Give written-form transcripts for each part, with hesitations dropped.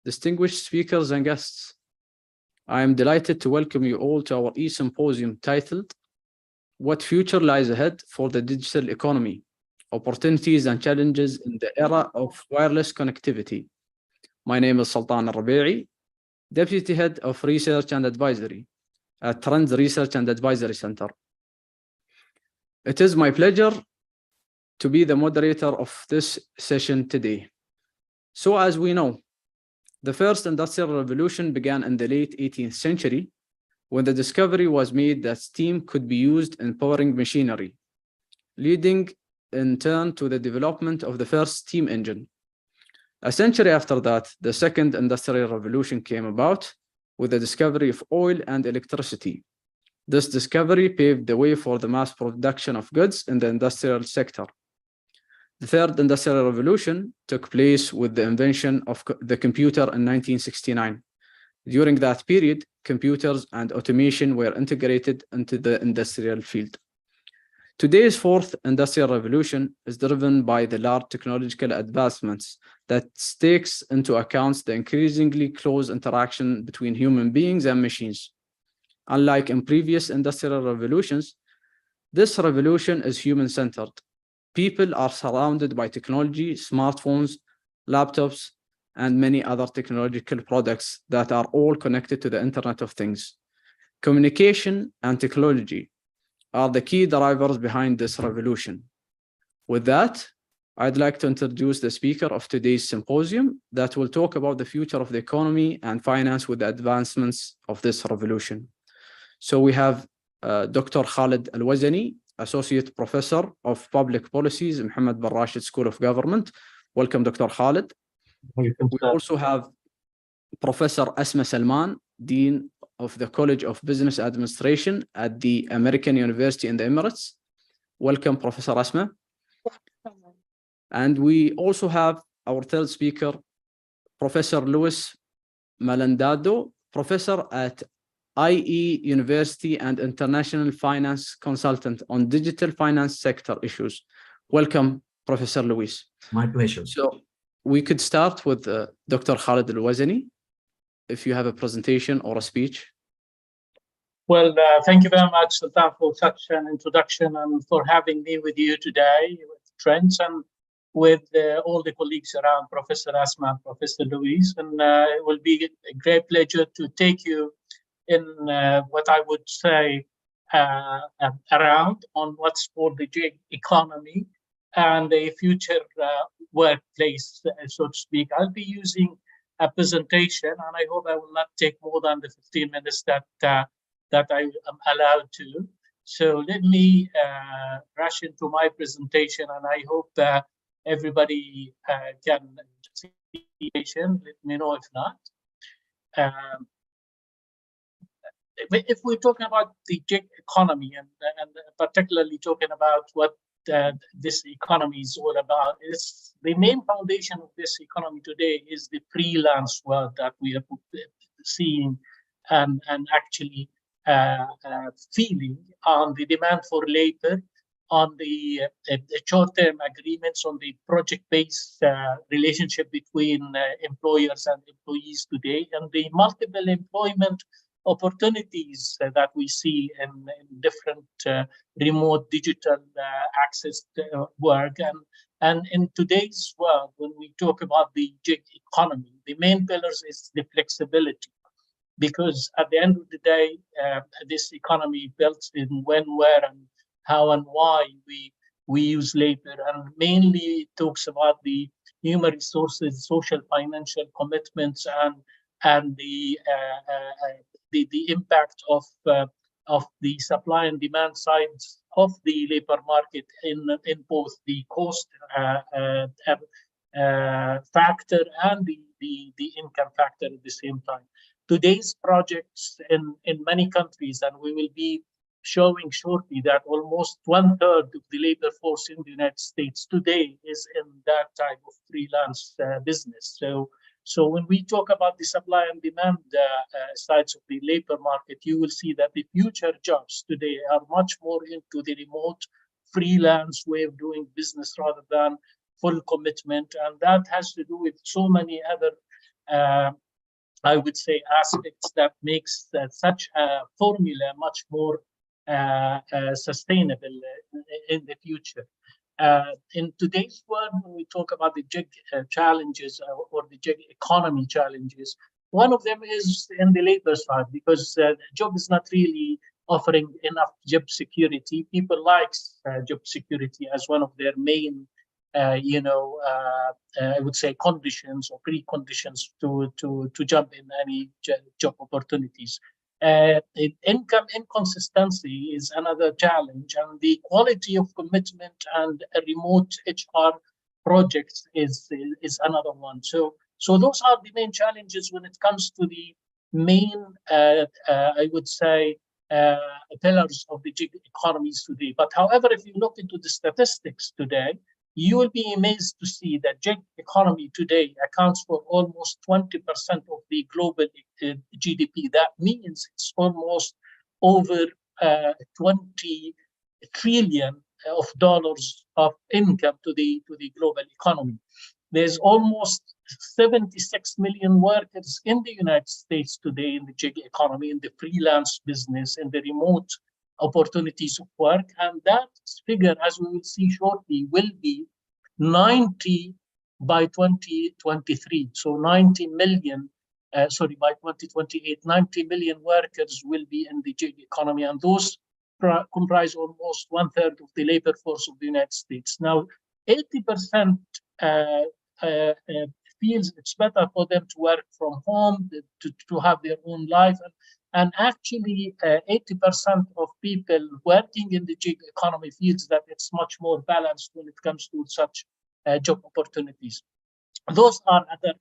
distinguished speakers and guests, I am delighted to welcome you all to our E-Symposium titled, What Future Lies Ahead for the Digital Economy? Opportunities and Challenges in the Era of Wireless Connectivity. My name is Sultan Al-Rabi'i, Deputy Head of Research and Advisory at Trends Research and Advisory Center. It is my pleasure to be the moderator of this session today. So as we know, the first industrial revolution began in the late 18th century when the discovery was made that steam could be used in powering machinery, leading in turn to the development of the first steam engine. A century after that, the second industrial revolution came about with the discovery of oil and electricity. This discovery paved the way for the mass production of goods in the industrial sector. The third industrial revolution took place with the invention of the computer in 1969. During that period, computers and automation were integrated into the industrial field. Today's fourth industrial revolution is driven by the large technological advancements that takes into account the increasingly close interaction between human beings and machines. Unlike in previous industrial revolutions, this revolution is human-centered. People are surrounded by technology, smartphones, laptops, and many other technological products that are all connected to the Internet of Things. Communication and technology are the key drivers behind this revolution. With that, I'd like to introduce the speaker of today's symposium that will talk about the future of the economy and finance with the advancements of this revolution. So we have Dr. Khalid Al-Wazani, Associate Professor of Public Policies, Mohammed bin Rashid School of Government. Welcome, Dr. Khalid. Welcome, we also have Professor Asma Salman, Dean of the College of Business Administration at the American University in the Emirates. Welcome, Professor Asma. And we also have our third speaker, Professor Luis Malandado, Professor at IE University and International Finance Consultant on digital finance sector issues. Welcome, Professor Luis. My pleasure. So we could start with Dr. Khalid Al-Wazani, if you have a presentation or a speech. Well, thank you very much, Sultan, for such an introduction and for having me with you today with Trent and with all the colleagues around, Professor Asma and Professor Luis. And it will be a great pleasure to take you in what I would say around on what's called the gig economy and the future workplace, so to speak. I'll be using a presentation, and I hope I will not take more than the 15 minutes that I am allowed to. So let me rush into my presentation, and I hope that everybody can see the presentation. Let me know if not. If we're talking about the gig economy and particularly talking about what this economy is all about, is the main foundation of this economy today is the freelance world that we are seeing and actually feeling on the demand for labor, on the short-term agreements, on the project-based relationship between employers and employees today, and the multiple employment opportunities that we see in different remote digital access work. And in today's world, when we talk about the gig economy, the main pillars is the flexibility. Because at the end of the day, this economy built in when, where, and how and why we use labor, and mainly talks about the human resources, social, financial commitments, and the impact of the supply and demand sides of the labor market in both the cost factor and the income factor at the same time. Today's projects in many countries, and we will be showing shortly that almost 1/3 of the labor force in the United States today is in that type of freelance business. So when we talk about the supply and demand sides of the labor market, you will see that the future jobs today are much more into the remote freelance way of doing business rather than full commitment. And that has to do with so many other I would say, aspects that makes such a formula much more sustainable in the future. In today's world, when we talk about the gig challenges or the gig economy challenges, one of them is in the labor side, because the job is not really offering enough job security. People like job security as one of their main, I would say, conditions or preconditions to jump in any job opportunities. Income inconsistency is another challenge, and the quality of commitment and remote HR projects is another one. So those are the main challenges when it comes to the main, I would say, pillars of the gig economies today. But however, if you look into the statistics today, you will be amazed to see that gig economy today accounts for almost 20% of the global GDP. That means it's almost over 20 trillion of dollars of income to the global economy. There's almost 76 million workers in the United States today in the gig economy, in the freelance business, in the remote opportunities of work. And that figure, as we will see shortly, will be 90 by 2023. So 90 million, by 2028, 90 million workers will be in the gig economy. And those comprise almost 1/3 of the labor force of the United States. Now, 80% feels it's better for them to work from home, to have their own life. And actually, 80% of people working in the gig economy feels that it's much more balanced when it comes to such job opportunities. Those are other,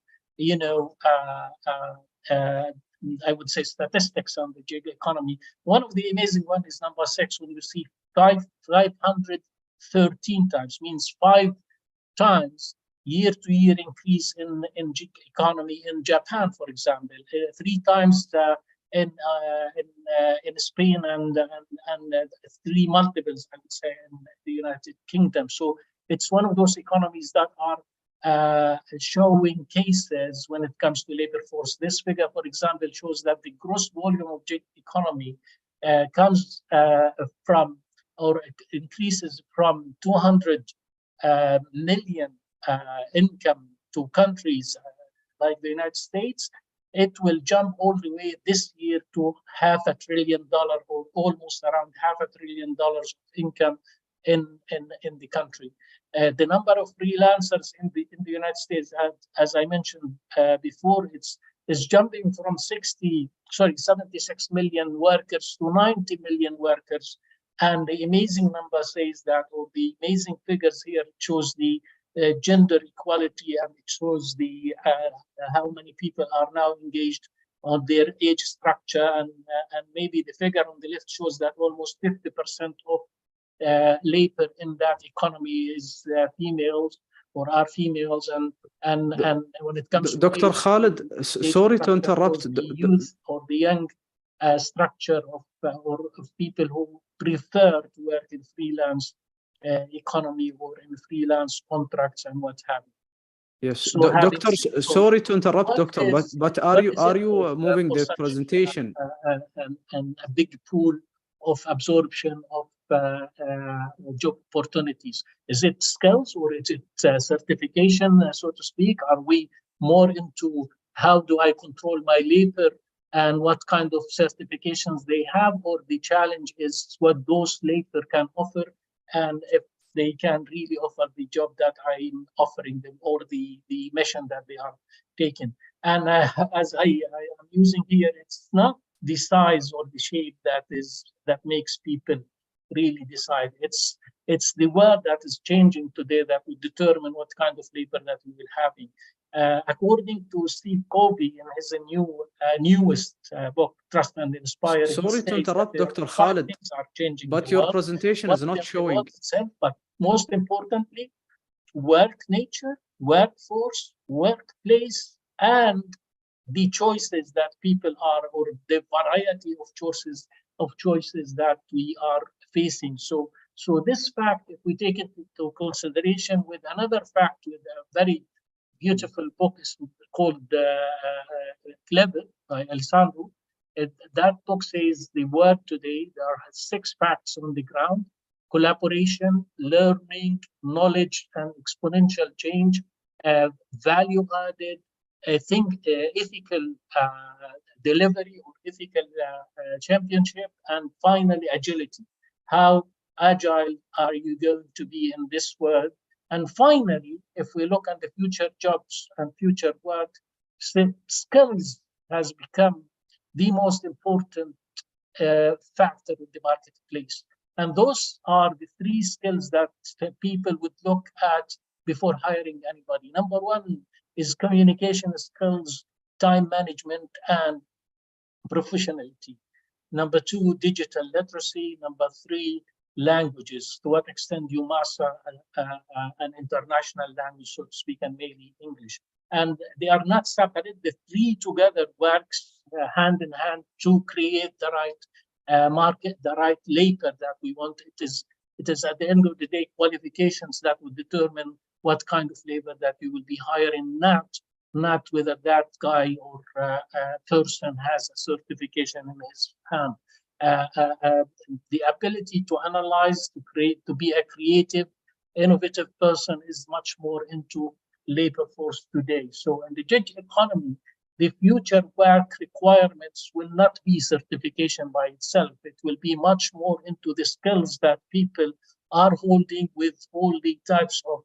I would say, statistics on the gig economy. One of the amazing one is number 6, when you see 513 times, means 5 times year-to-year increase in gig economy in Japan, for example, 3 times in Spain, and 3 multiples, I would say, in the United Kingdom. So it's one of those economies that are showing cases when it comes to labor force. This figure, for example, shows that the gross volume of gig economy comes from, or increases from 200 million income to countries like the United States. It will jump all the way this year to $500 billion, or almost around $500 billion of income in the country. The number of freelancers in the United States, as I mentioned before, is jumping from 76 million workers to 90 million workers. And the amazing number says that, or the amazing figures here shows the gender equality, and it shows the how many people are now engaged on their age structure, and maybe the figure on the left shows that almost 50% of labor in that economy is females, or are females, and when it comes Dr. to Khalid, sorry to interrupt. The youth or the young structure of people who prefer to work in freelance economy or in freelance contracts and what have you. Yes, So Doctor, sorry to interrupt, Doctor, but are you moving the presentation? And a big pool of absorption of job opportunities. Is it skills, or is it certification, so to speak? Are we more into how do I control my labor and what kind of certifications they have, or the challenge is what those labor can offer, and if they can really offer the job that I'm offering them, or the mission that they are taking. And as I am using here, it's not the size or the shape that makes people really decide. It's the world that is changing today that will determine what kind of labor that we will having. According to Steve Covey in his newest book, Trust and Inspire. Sorry to interrupt, Dr. Khalid, but your presentation is not showing. Itself, but most importantly, work nature, workforce, workplace, and the choices that people are, or the variety of choices that we are facing. So this fact, if we take it into consideration with another fact, with a very beautiful book is called Clever by Alessandro. That book says the world today, there are 6 facts on the ground: collaboration, learning, knowledge, and exponential change, value added, I think ethical delivery or ethical championship, and finally agility. How agile are you going to be in this world? And finally, if we look at the future jobs and future work, skills has become the most important factor in the marketplace. And those are the 3 skills that people would look at before hiring anybody. Number 1 is communication skills, time management, and professionality. Number 2, digital literacy. Number 3, languages. To what extent you master an international language, so to speak, and mainly English. And they are not separate. The 3 together works hand in hand to create the right market, the right labor that we want. It is at the end of the day qualifications that will determine what kind of labor that you will be hiring, not whether that guy or person has a certification in his hand. The ability to analyze, to create, to be a creative, innovative person is much more into labor force today. So in the gig economy, the future work requirements will not be certification by itself. It will be much more into the skills that people are holding with all the types of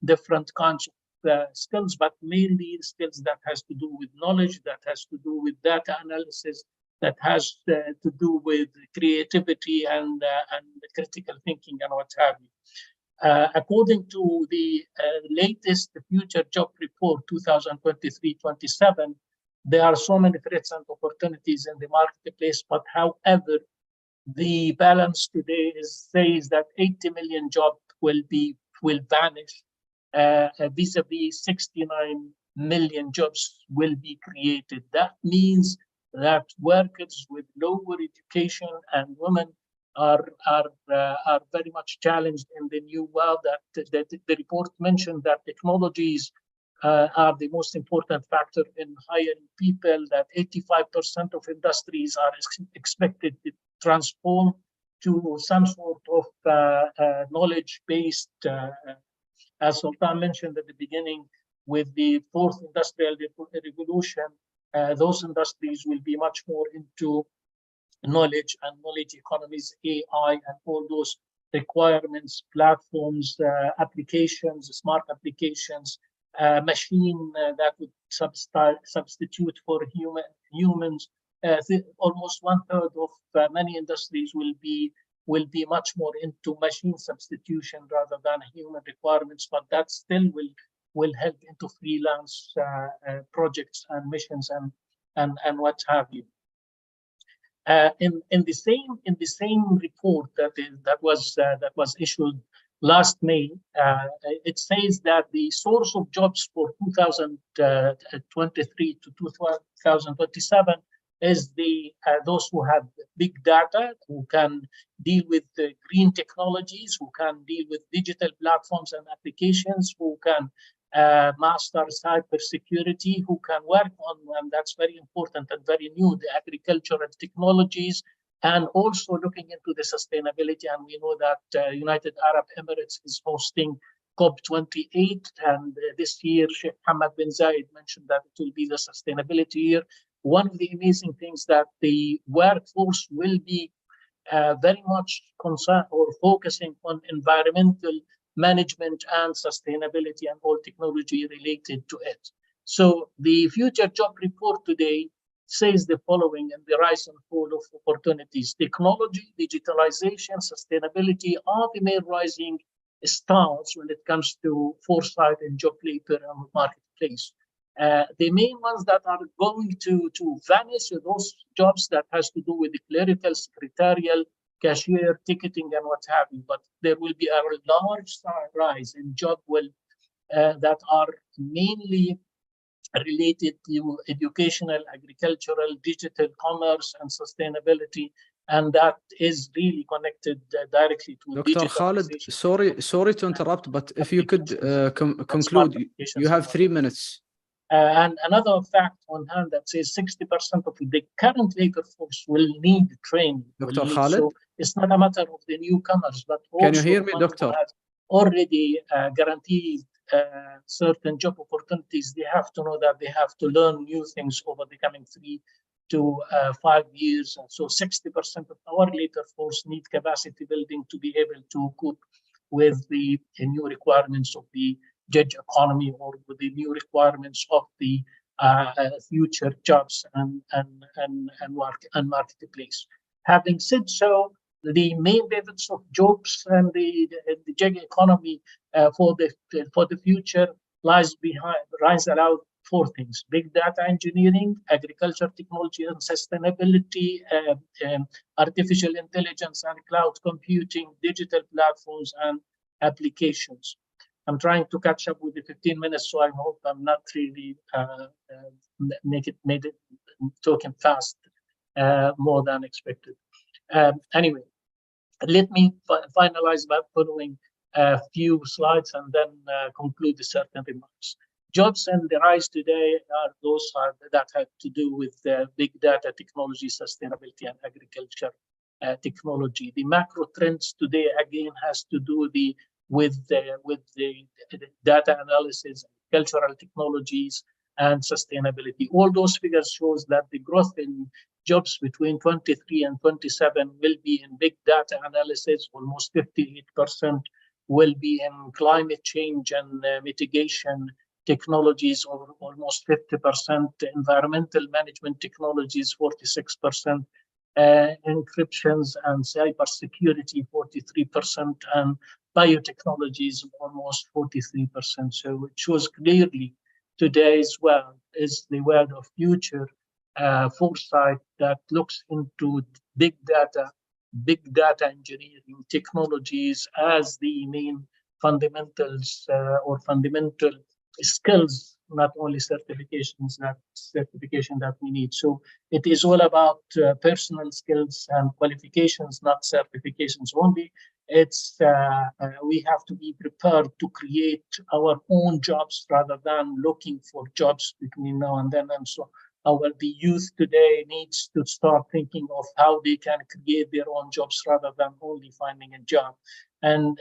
different kinds of skills, but mainly skills that has to do with knowledge, that has to do with data analysis, that has to do with creativity and critical thinking and what have you. According to the latest Future Job Report 2023-27, there are so many threats and opportunities in the marketplace, but however, the balance today says that 80 million jobs will vanish, vis-a-vis 69 million jobs will be created. That means that workers with lower education and women are very much challenged in the new world. That the report mentioned that technologies are the most important factor in hiring people, that 85% of industries are expected to transform to some sort of knowledge-based, as Sultan mentioned at the beginning, with the 4th industrial revolution, those industries will be much more into knowledge and knowledge economies, AI, and all those requirements, platforms, applications, smart applications, machine that would substitute for humans. Almost 1/3 of many industries will be much more into machine substitution rather than human requirements, but that still will help into freelance projects and missions and what have you. In the same report that was issued last May, it says that the source of jobs for 2023 to 2027 is those who have big data, who can deal with green technologies, who can deal with digital platforms and applications, who can master cybersecurity, who can work on, and that's very important and very new, the agricultural technologies, and also looking into the sustainability. And we know that United Arab Emirates is hosting COP28, and this year Sheikh Hamad bin Zayed mentioned that it will be the sustainability year. One of the amazing things that the workforce will be very much concerned or focusing on environmental management and sustainability and all technology related to it. So the Future Job Report today says the following in the rise and fall of opportunities: technology, digitalization, sustainability are the main rising stars when it comes to foresight and job labor and marketplace. The main ones that are going to vanish are those jobs that has to do with the clerical, secretarial, cashier, ticketing, and what have you. But there will be a large rise in job that are mainly related to educational, agricultural, digital commerce, and sustainability. and that is really connected directly to Dr. Khalid, digitalization. sorry to interrupt, but if you could conclude, you have 3 minutes. And another fact on hand that says 60% of the current labor force will need training. Dr. Khalid? So it's not a matter of the newcomers, but also can you hear me, Doctor? Who has already guaranteed certain job opportunities. They have to know that they have to learn new things over the coming 3 to 5 years. And so 60% of our labor force need capacity building to be able to cope with the new requirements of the gig economy or with the new requirements of the future jobs and marketplace. Having said so, the main benefits of jobs and the gig economy for the future lies around 4 things: big data engineering, agriculture technology and sustainability, artificial intelligence and cloud computing, digital platforms and applications. I'm trying to catch up with the 15 minutes, so I hope I'm not really made it talking fast more than expected. Anyway, let me finalize by following a few slides and then conclude the certain remarks. Jobs and the rise today are those that have to do with big data technology, sustainability, and agriculture technology. The macro trends today again has to do with the data analysis, cultural technologies, and sustainability. All those figures shows that the growth in jobs between 23 and 27 will be in big data analysis, almost 58%, will be in climate change and mitigation technologies, or almost 50%, environmental management technologies, 46%, encryptions and cybersecurity, 43%, and biotechnologies, almost 43%. So it shows clearly today's world is the world of future foresight that looks into big data engineering technologies as the main fundamentals or fundamental skills, not only certification that we need. So it is all about personal skills and qualifications, not certifications only. It's we have to be prepared to create our own jobs rather than looking for jobs between now and then. And so the youth today needs to start thinking of how they can create their own jobs rather than only finding a job. And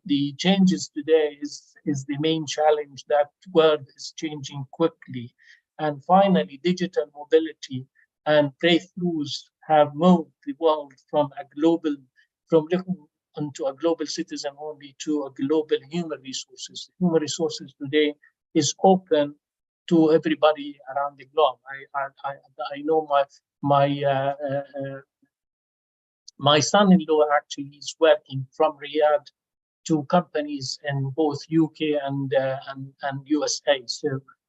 the changes today is the main challenge. That world is changing quickly. And finally, digital mobility and breakthroughs have moved the world from looking into a global citizen only to a global human resources. Human resources today is open to everybody around the globe. I know my son-in-law actually is working from Riyadh to companies in both UK and USA.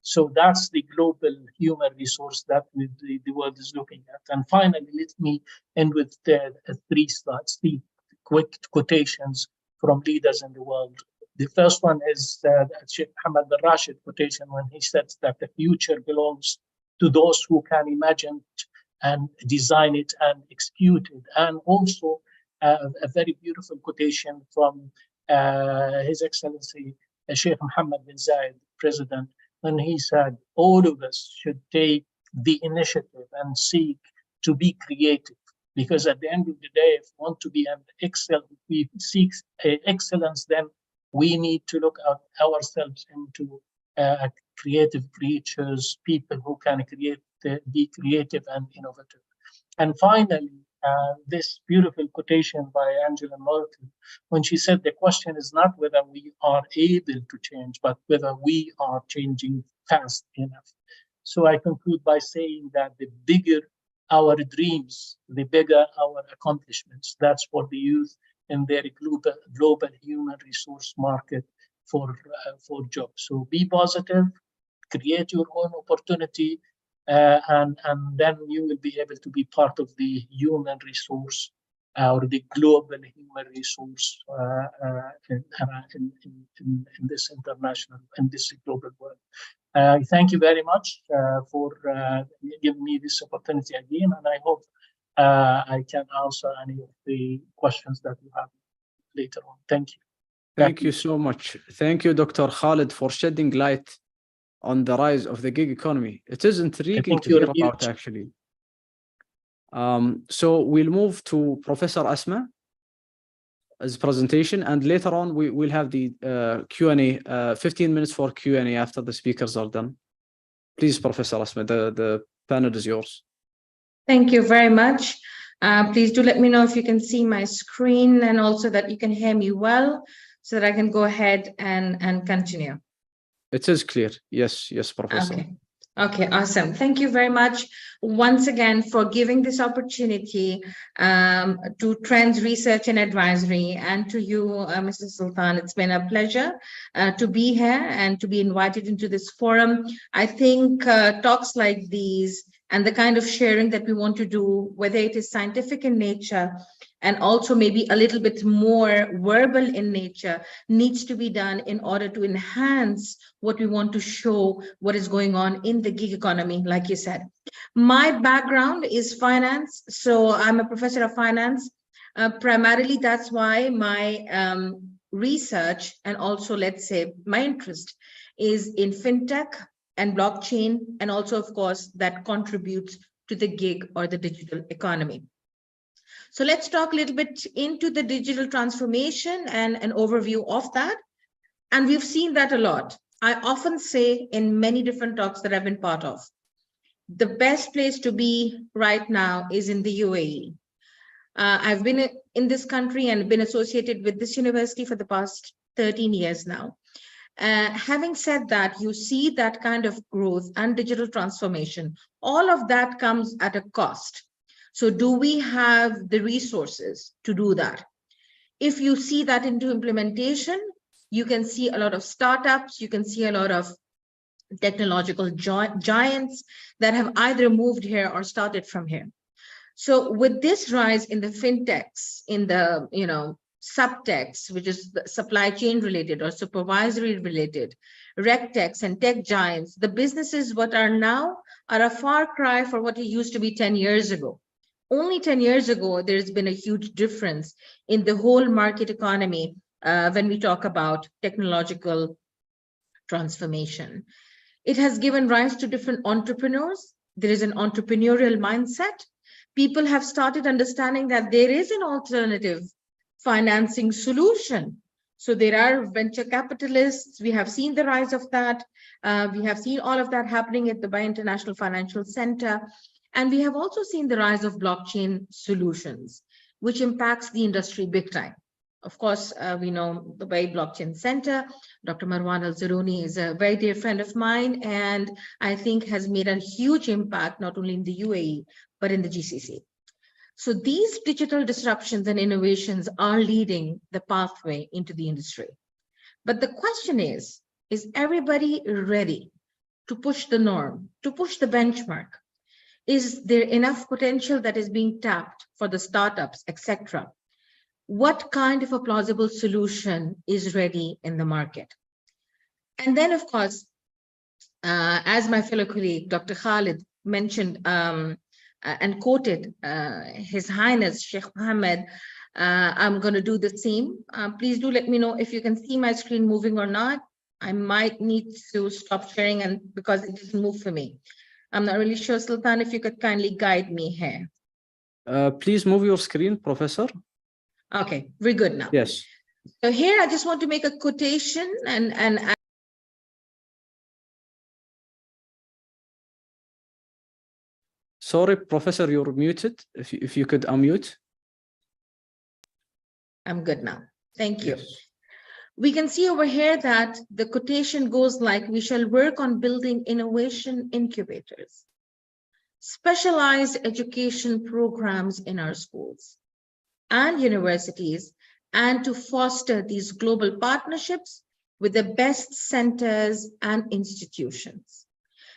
So that's the global human resource that the world is looking at. And finally, let me end with 3 slides, 3 quick quotations from leaders in the world. The first one is Sheikh Mohammed bin Rashid quotation, when he says that the future belongs to those who can imagine and design it and execute it. And also a very beautiful quotation from His Excellency Sheikh Mohammed bin Zayed, President, when he said, all of us should take the initiative and seek to be creative. Because at the end of the day, if we want to be an excellent, we seek excellence, then we need to look at ourselves into creative creatures, people who can be creative and innovative. And finally, this beautiful quotation by Angela Merkel, when she said the question is not whether we are able to change, but whether we are changing fast enough. So I conclude by saying that the bigger our dreams, the bigger our accomplishments. That's for the youth in their global human resource market for jobs. So be positive, create your own opportunity, and then you will be able to be part of the human resource or the global human resource in this international, in this global world. Thank you very much for giving me this opportunity again, and I hope I can answer any of the questions that you have later on. Thank you. Thank you so much. Thank you, Dr. Khalid, for shedding light on the rise of the gig economy. It is intriguing to hear about, actually. So we'll move to Professor Asma as presentation, and later on we will have the Q&A, 15 minutes for Q&A after the speakers are done. Please, Professor Asma, the panel is yours. Thank you very much. Please do let me know if you can see my screen and also that you can hear me well so that I can go ahead and continue. It is clear. Yes, Professor. Okay, awesome. Thank you very much once again for giving this opportunity to Trends Research and Advisory, and to you, Mr. Sultan. It's been a pleasure to be here and to be invited into this forum. I think talks like these and the kind of sharing that we want to do, whether it is scientific in nature and also maybe a little bit more verbal in nature, needs to be done in order to enhance what we want to show, what is going on in the gig economy, like you said. My background is finance, so I'm a professor of finance. Primarily, that's why my research and also, let's say, my interest is in fintech and blockchain, and also, of course, that contributes to the gig or the digital economy. So let's talk a little bit into the digital transformation and an overview of that. And we've seen that a lot. I often say in many different talks that I've been part of, the best place to be right now is in the UAE. I've been in this country and been associated with this university for the past 13 years now. Having said that, you see that kind of growth and digital transformation, all of that comes at a cost. So do we have the resources to do that? If you see that into implementation, you can see a lot of startups, you can see a lot of technological giants that have either moved here or started from here. So with this rise in the fintechs, in the subtechs, which is the supply chain related or supervisory related, regtechs and tech giants, the businesses what are now are a far cry for what it used to be 10 years ago. Only 10 years ago, there's been a huge difference in the whole market economy when we talk about technological transformation. It has given rise to different entrepreneurs. There is an entrepreneurial mindset. People have started understanding that there is an alternative financing solution. So there are venture capitalists. We have seen the rise of that. We have seen all of that happening at the Dubai International Financial Center. And we have also seen the rise of blockchain solutions, which impacts the industry big time. Of course, we know the Dubai Blockchain Center. Dr. Marwan Al-Zaruni is a very dear friend of mine, and I think has made a huge impact, not only in the UAE, but in the GCC. So these digital disruptions and innovations are leading the pathway into the industry. But the question is everybody ready to push the norm, to push the benchmark? Is there enough potential that is being tapped for the startups, etc.? What kind of a plausible solution is ready in the market? And then, of course, as my fellow colleague, Dr. Khalid, mentioned and quoted His Highness Sheikh Mohammed, I'm going to do the same. Please do let me know if you can see my screen moving or not. I might need to stop sharing and because it doesn't move for me. I'm not really sure, Sultan, if you could kindly guide me here. Please move your screen, Professor. Okay, we're good now. Yes. So here I just want to make a quotation and Sorry, Professor, you're muted. If you could unmute. I'm good now. Thank you. Yes. We can see over here that the quotation goes like, we shall work on building innovation incubators, specialized education programs in our schools and universities, and to foster these global partnerships with the best centers and institutions.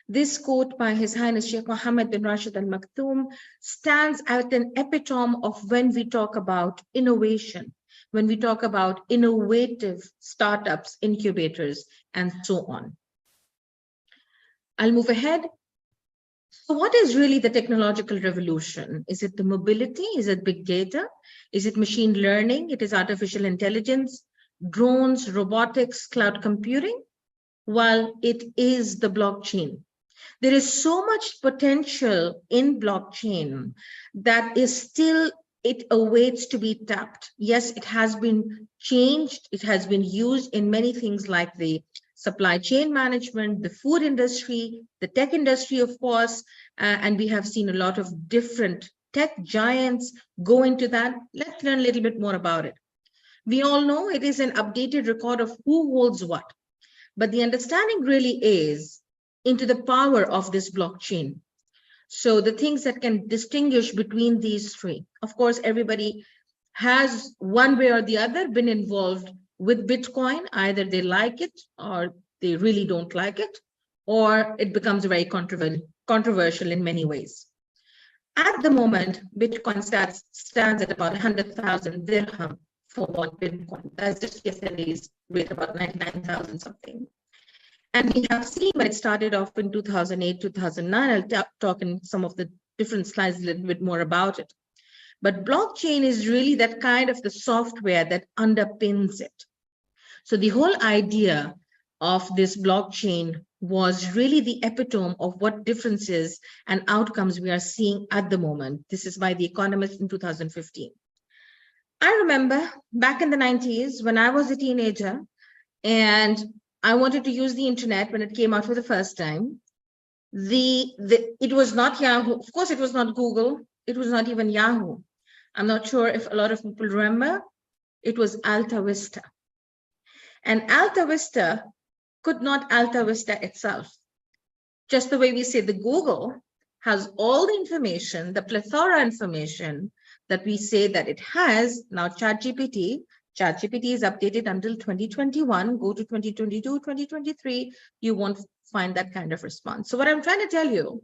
This quote by His Highness Sheikh Mohammed bin Rashid Al Maktoum stands at an epitome of when we talk about innovation, when we talk about innovative startups, incubators, and so on. I'll move ahead. So what is really the technological revolution? Is it the mobility? Is it big data? Is it machine learning? It is artificial intelligence, drones, robotics, cloud computing? Well, it is the blockchain. There is so much potential in blockchain that is still, it awaits to be tapped. Yes, it has been changed. It has been used in many things like the supply chain management, the food industry, the tech industry, of course, and we have seen a lot of different tech giants go into that. Let's learn a little bit more about it. We all know it is an updated record of who holds what, but the understanding really is into the power of this blockchain. So the things that can distinguish between these three. Of course, everybody has one way or the other been involved with Bitcoin. Either they like it or they really don't like it, or it becomes very controversial in many ways. At the moment, Bitcoin stands at about 100,000 dirham for 1 Bitcoin. That's just yesterday's rate, about 99,000 something. And we have seen when it started off in 2008, 2009, I'll talk in some of the different slides a little bit more about it. But blockchain is really that kind of the software that underpins it. So the whole idea of this blockchain was really the epitome of what differences and outcomes we are seeing at the moment. This is by The Economist in 2015. I remember back in the 90s when I was a teenager and I wanted to use the internet when it came out for the first time. It was not Yahoo. Of course, it was not Google. It was not even Yahoo. I'm not sure if a lot of people remember. It was Alta Vista. And Alta Vista could not Alta Vista itself. Just the way we say the Google has all the information, the plethora information that we say that it has. Now ChatGPT is updated until 2021. Go to 2022, 2023, you won't find that kind of response. So what I'm trying to tell you,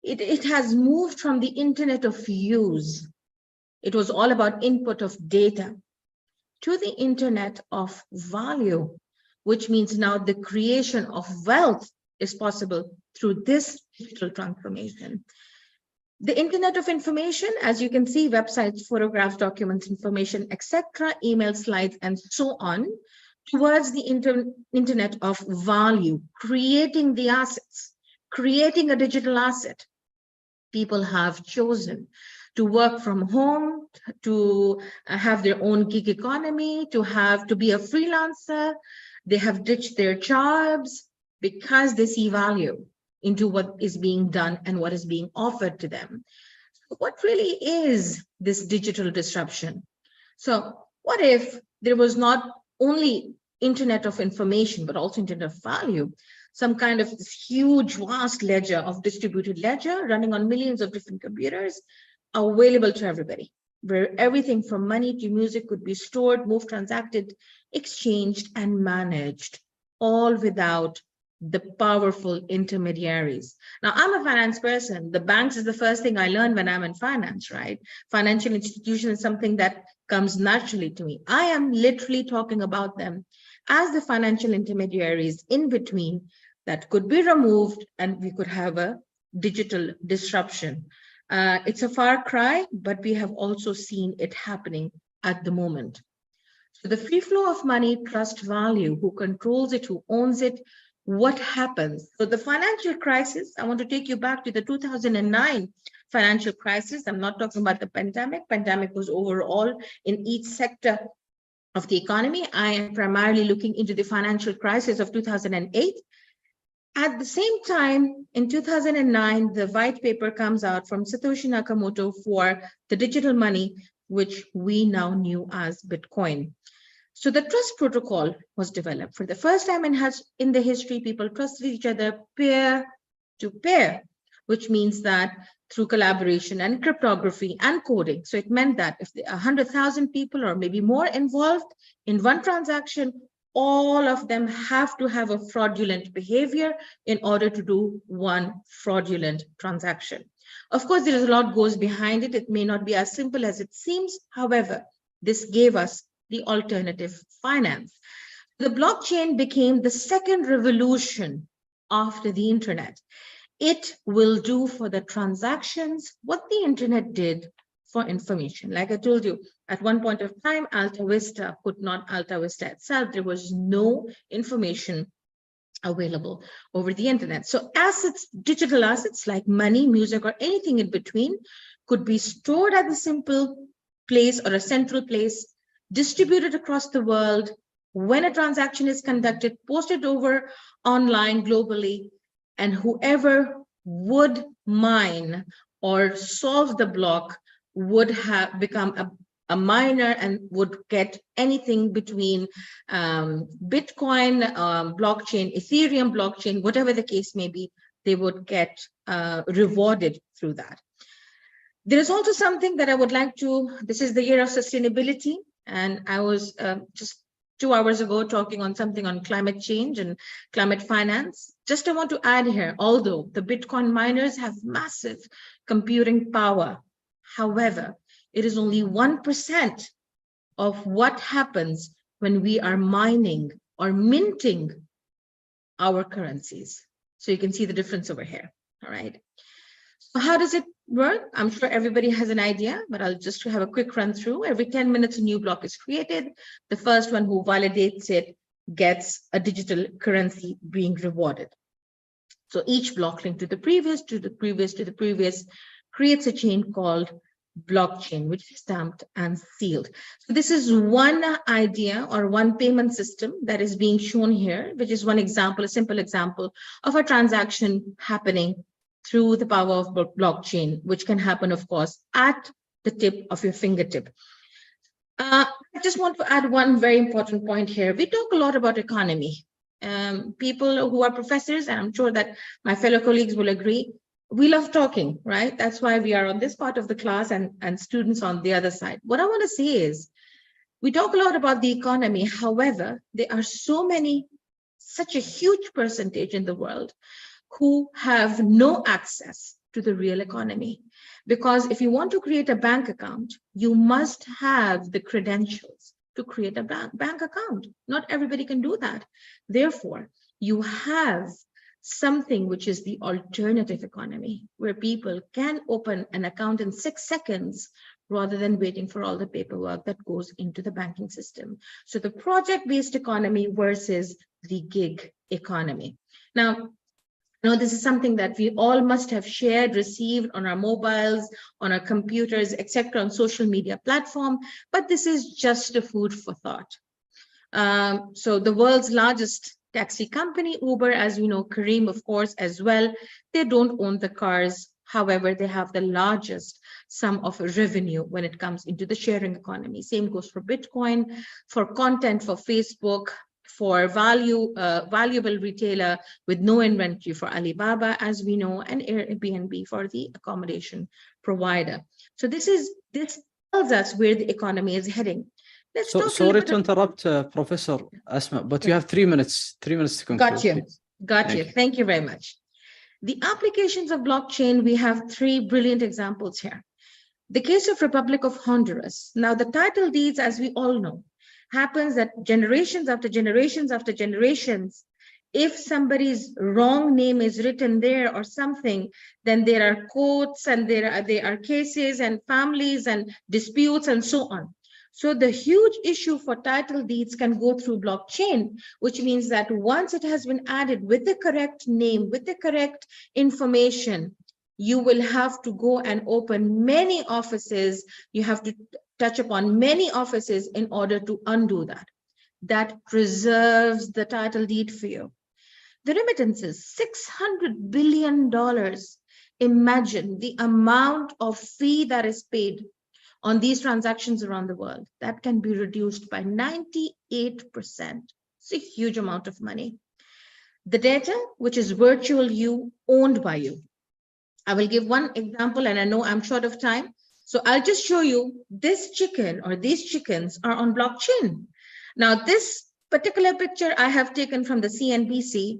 it has moved from the internet of use. It was all about input of data to the internet of value, which means now the creation of wealth is possible through this digital transformation. The internet of information, as you can see, websites, photographs, documents, information, etc., email, slides, and so on, towards the internet of value, creating the assets, creating a digital asset. People have chosen to work from home, to have their own gig economy, to be a freelancer. They have ditched their jobs because they see value into what is being done and what is being offered to them. So what really is this digital disruption? So what if there was not only internet of information, but also internet of value, some kind of this huge, vast ledger of distributed ledger running on millions of different computers available to everybody, where everything from money to music could be stored, moved, transacted, exchanged, and managed, all without the powerful intermediaries. Now, I'm a finance person. The banks is the first thing I learned when I'm in finance, right? Financial institution is something that comes naturally to me. I am literally talking about them as the financial intermediaries in between that could be removed and we could have a digital disruption. It's a far cry, but we have also seen it happening at the moment. So the free flow of money, trust value, who controls it, who owns it, what happens? So the financial crisis, I want to take you back to the 2009 financial crisis. I'm not talking about the pandemic. Pandemic was overall in each sector of the economy. I am primarily looking into the financial crisis of 2008. At the same time, in 2009, the white paper comes out from Satoshi Nakamoto for the digital money, which we now knew as Bitcoin. So the trust protocol was developed. For the first time in the history, people trusted each other peer to peer, which means that through collaboration and cryptography and coding. So it meant that if there are 100,000 people or maybe more involved in one transaction, all of them have to have a fraudulent behavior in order to do one fraudulent transaction. Of course, there is a lot goes behind it. It may not be as simple as it seems. However, this gave us the alternative finance. The blockchain became the second revolution after the internet. it will do for the transactions what the internet did for information. Like I told you, at one point of time, Alta Vista could not Alta Vista itself. There was no information available over the internet. So assets, digital assets like money, music, or anything in between could be stored at a simple place or a central place, distributed across the world. When a transaction is conducted, posted over online globally, and whoever would mine or solve the block would have become a miner and would get anything between Bitcoin, blockchain, Ethereum blockchain, whatever the case may be, they would get rewarded through that. There is also something that I would like to, this is the year of sustainability, and I was just 2 hours ago talking on something on climate change and climate finance. Just I want to add here, although the Bitcoin miners have massive computing power, however, it is only 1% of what happens when we are mining or minting our currencies. So you can see the difference over here, all right? So how does it work? I'm sure everybody has an idea, but I'll just have a quick run through. Every 10 minutes, a new block is created. The first one who validates it gets a digital currency being rewarded. So each block linked to the previous, to the previous, to the previous, creates a chain called blockchain, which is stamped and sealed. So this is one idea or one payment system that is being shown here, which is one example, a simple example of a transaction happening through the power of blockchain, which can happen, of course, at the tip of your fingertip. I just want to add one very important point here. We talk a lot about economy. People who are professors, and I'm sure that my fellow colleagues will agree, we love talking, right? That's why we are on this part of the class and students on the other side. What I want to say is, we talk a lot about the economy. However, there are such a huge percentage in the world who have no access to the real economy. Because if you want to create a bank account, you must have the credentials to create a bank account. Not everybody can do that. Therefore, you have something which is the alternative economy, where people can open an account in 6 seconds rather than waiting for all the paperwork that goes into the banking system. So the project-based economy versus the gig economy. Now, this is something that we all must have shared, received on our mobiles, on our computers, etc., on social media platform, but this is just a food for thought. So the world's largest taxi company, Uber, as we know, Kareem, of course, as well, they don't own the cars. However, they have the largest sum of revenue when it comes into the sharing economy. Same goes for Bitcoin, for content, for Facebook, for valuable retailer with no inventory for Alibaba, as we know, and Airbnb for the accommodation provider. So this tells us where the economy is heading. Sorry to interrupt, Professor Asma, but you have 3 minutes. 3 minutes to conclude. Got you. Thank you very much. The applications of blockchain, we have 3 brilliant examples here. The case of Republic of Honduras. Now, the title deeds, as we all know, happens that generations after generations after generations, if somebody's wrong name is written there or something, then there are courts and there are cases and families and disputes and so on. So the huge issue for title deeds can go through blockchain, which means that once it has been added with the correct name, with the correct information, you will have to go and open many offices. You have to touch upon many offices in order to undo that. That preserves the title deed for you. The remittances, $600 billion. Imagine the amount of fee that is paid on these transactions around the world. That can be reduced by 98%. It's a huge amount of money. The data, which is virtual you, owned by you. I will give one example, and I know I'm short of time. So I'll just show you this chicken or these chickens are on blockchain. Now, this particular picture I have taken from the CNBC.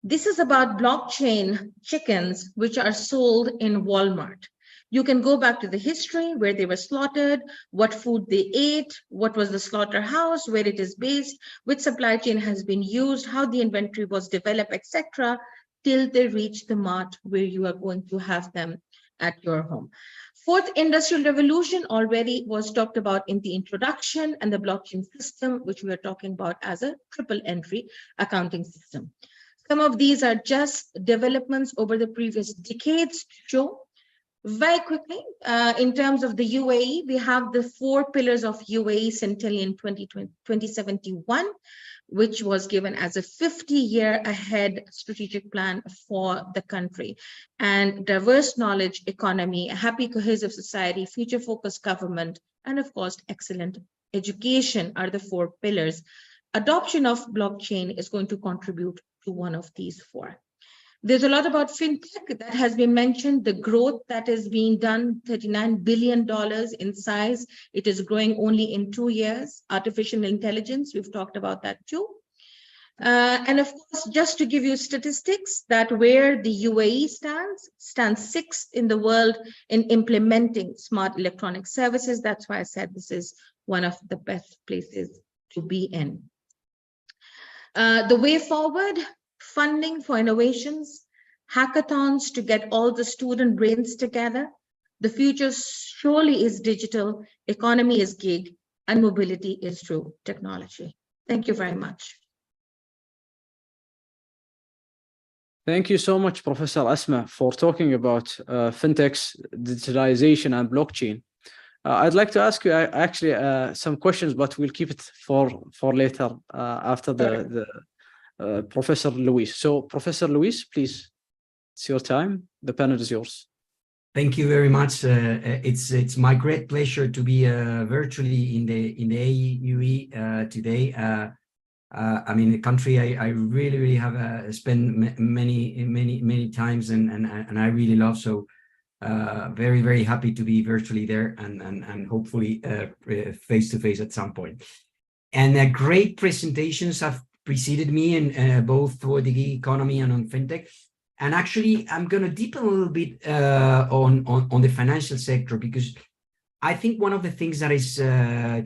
This is about blockchain chickens, which are sold in Walmart. You can go back to the history where they were slaughtered, what food they ate, what was the slaughterhouse, where it is based, which supply chain has been used, how the inventory was developed, etc. till they reach the mart where you are going to have them at your home. Fourth industrial revolution already was talked about in the introduction, and the blockchain system, which we are talking about as a triple entry accounting system. Some of these are just developments over the previous decades to show. Very quickly, in terms of the UAE, we have the 4 pillars of UAE Centennial 2071, which was given as a 50-year ahead strategic plan for the country. And diverse knowledge economy, a happy cohesive society, future-focused government, and of course, excellent education are the 4 pillars. Adoption of blockchain is going to contribute to one of these 4. There's a lot about fintech that has been mentioned, the growth that is being done, $39 billion in size. It is growing only in 2 years. Artificial intelligence, we've talked about that too. And of course, just to give you statistics, that where the UAE stands 6th in the world in implementing smart electronic services. That's why I said this is one of the best places to be in. The way forward, funding for innovations, hackathons to get all the student brains together. The future surely is digital, economy is gig, and mobility is through technology. Thank you very much. Thank you so much, Professor Asma, for talking about fintechs, digitalization, and blockchain. I'd like to ask you actually some questions, but we'll keep it for later after the Professor Luis. So, Professor Luis, please, it's your time. The panel is yours. Thank you very much. It's my great pleasure to be virtually in the AUE today. I mean, the country I really have spent many times and I really love. So very happy to be virtually there and hopefully face to face at some point. And great presentations have preceded me in both for the gig economy and on fintech. And actually, I'm going to deepen a little bit on the financial sector, because I think one of the things that is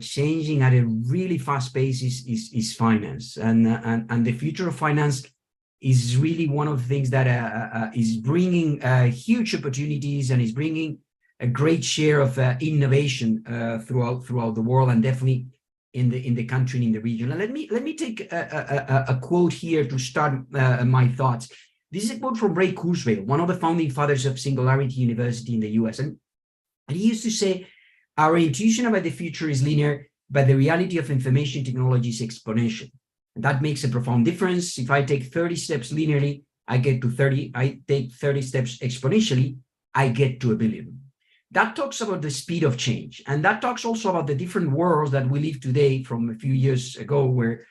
changing at a really fast pace is finance, and the future of finance is really one of the things that is bringing huge opportunities and is bringing a great share of innovation throughout the world, and definitely in the country and in the region. And let me take a quote here to start my thoughts. This is a quote from Ray Kurzweil, one of the founding fathers of Singularity University in the US, and he used to say, "Our intuition about the future is linear, but the reality of information technology is exponential." And that makes a profound difference. If I take 30 steps linearly, I get to 30. I take 30 steps exponentially, I get to 1 billion. That talks about the speed of change. And that talks also about the different worlds that we live today from a few years ago, where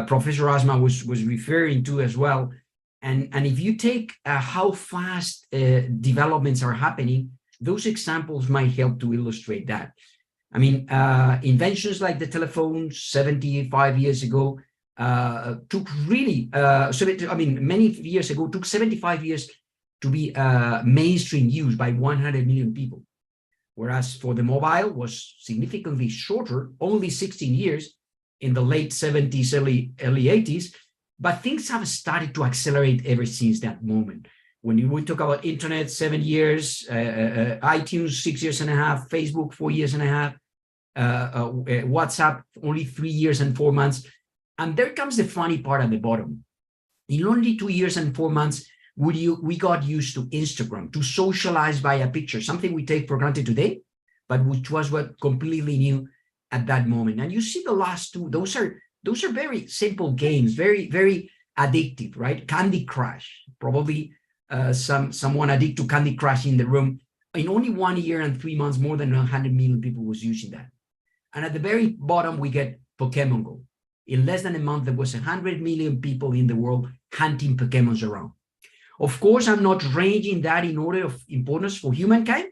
Professor Asma was referring to as well. And if you take how fast developments are happening, those examples might help to illustrate that. I mean, inventions like the telephone 75 years ago took really, many years ago, took 75 years to be mainstream used by 100 million people. Whereas for the mobile was significantly shorter, only 16 years in the late 70s, early 80s, but things have started to accelerate ever since that moment. When we talk about internet, 7 years, iTunes, 6 years and a half, Facebook, 4 years and a half, WhatsApp, only 3 years and 4 months. And there comes the funny part at the bottom. In only 2 years and 4 months, we got used to Instagram, to socialize by a picture, something we take for granted today, but which was what completely new at that moment. And you see the last two, those are very simple games, very addictive, right? Candy Crush, probably someone addicted to Candy Crush in the room. In only 1 year and 3 months, more than 100 million people was using that. And at the very bottom, we get Pokemon Go. In less than a month, there was 100 million people in the world hunting Pokemons around. Of course, I'm not ranging that in order of importance for humankind.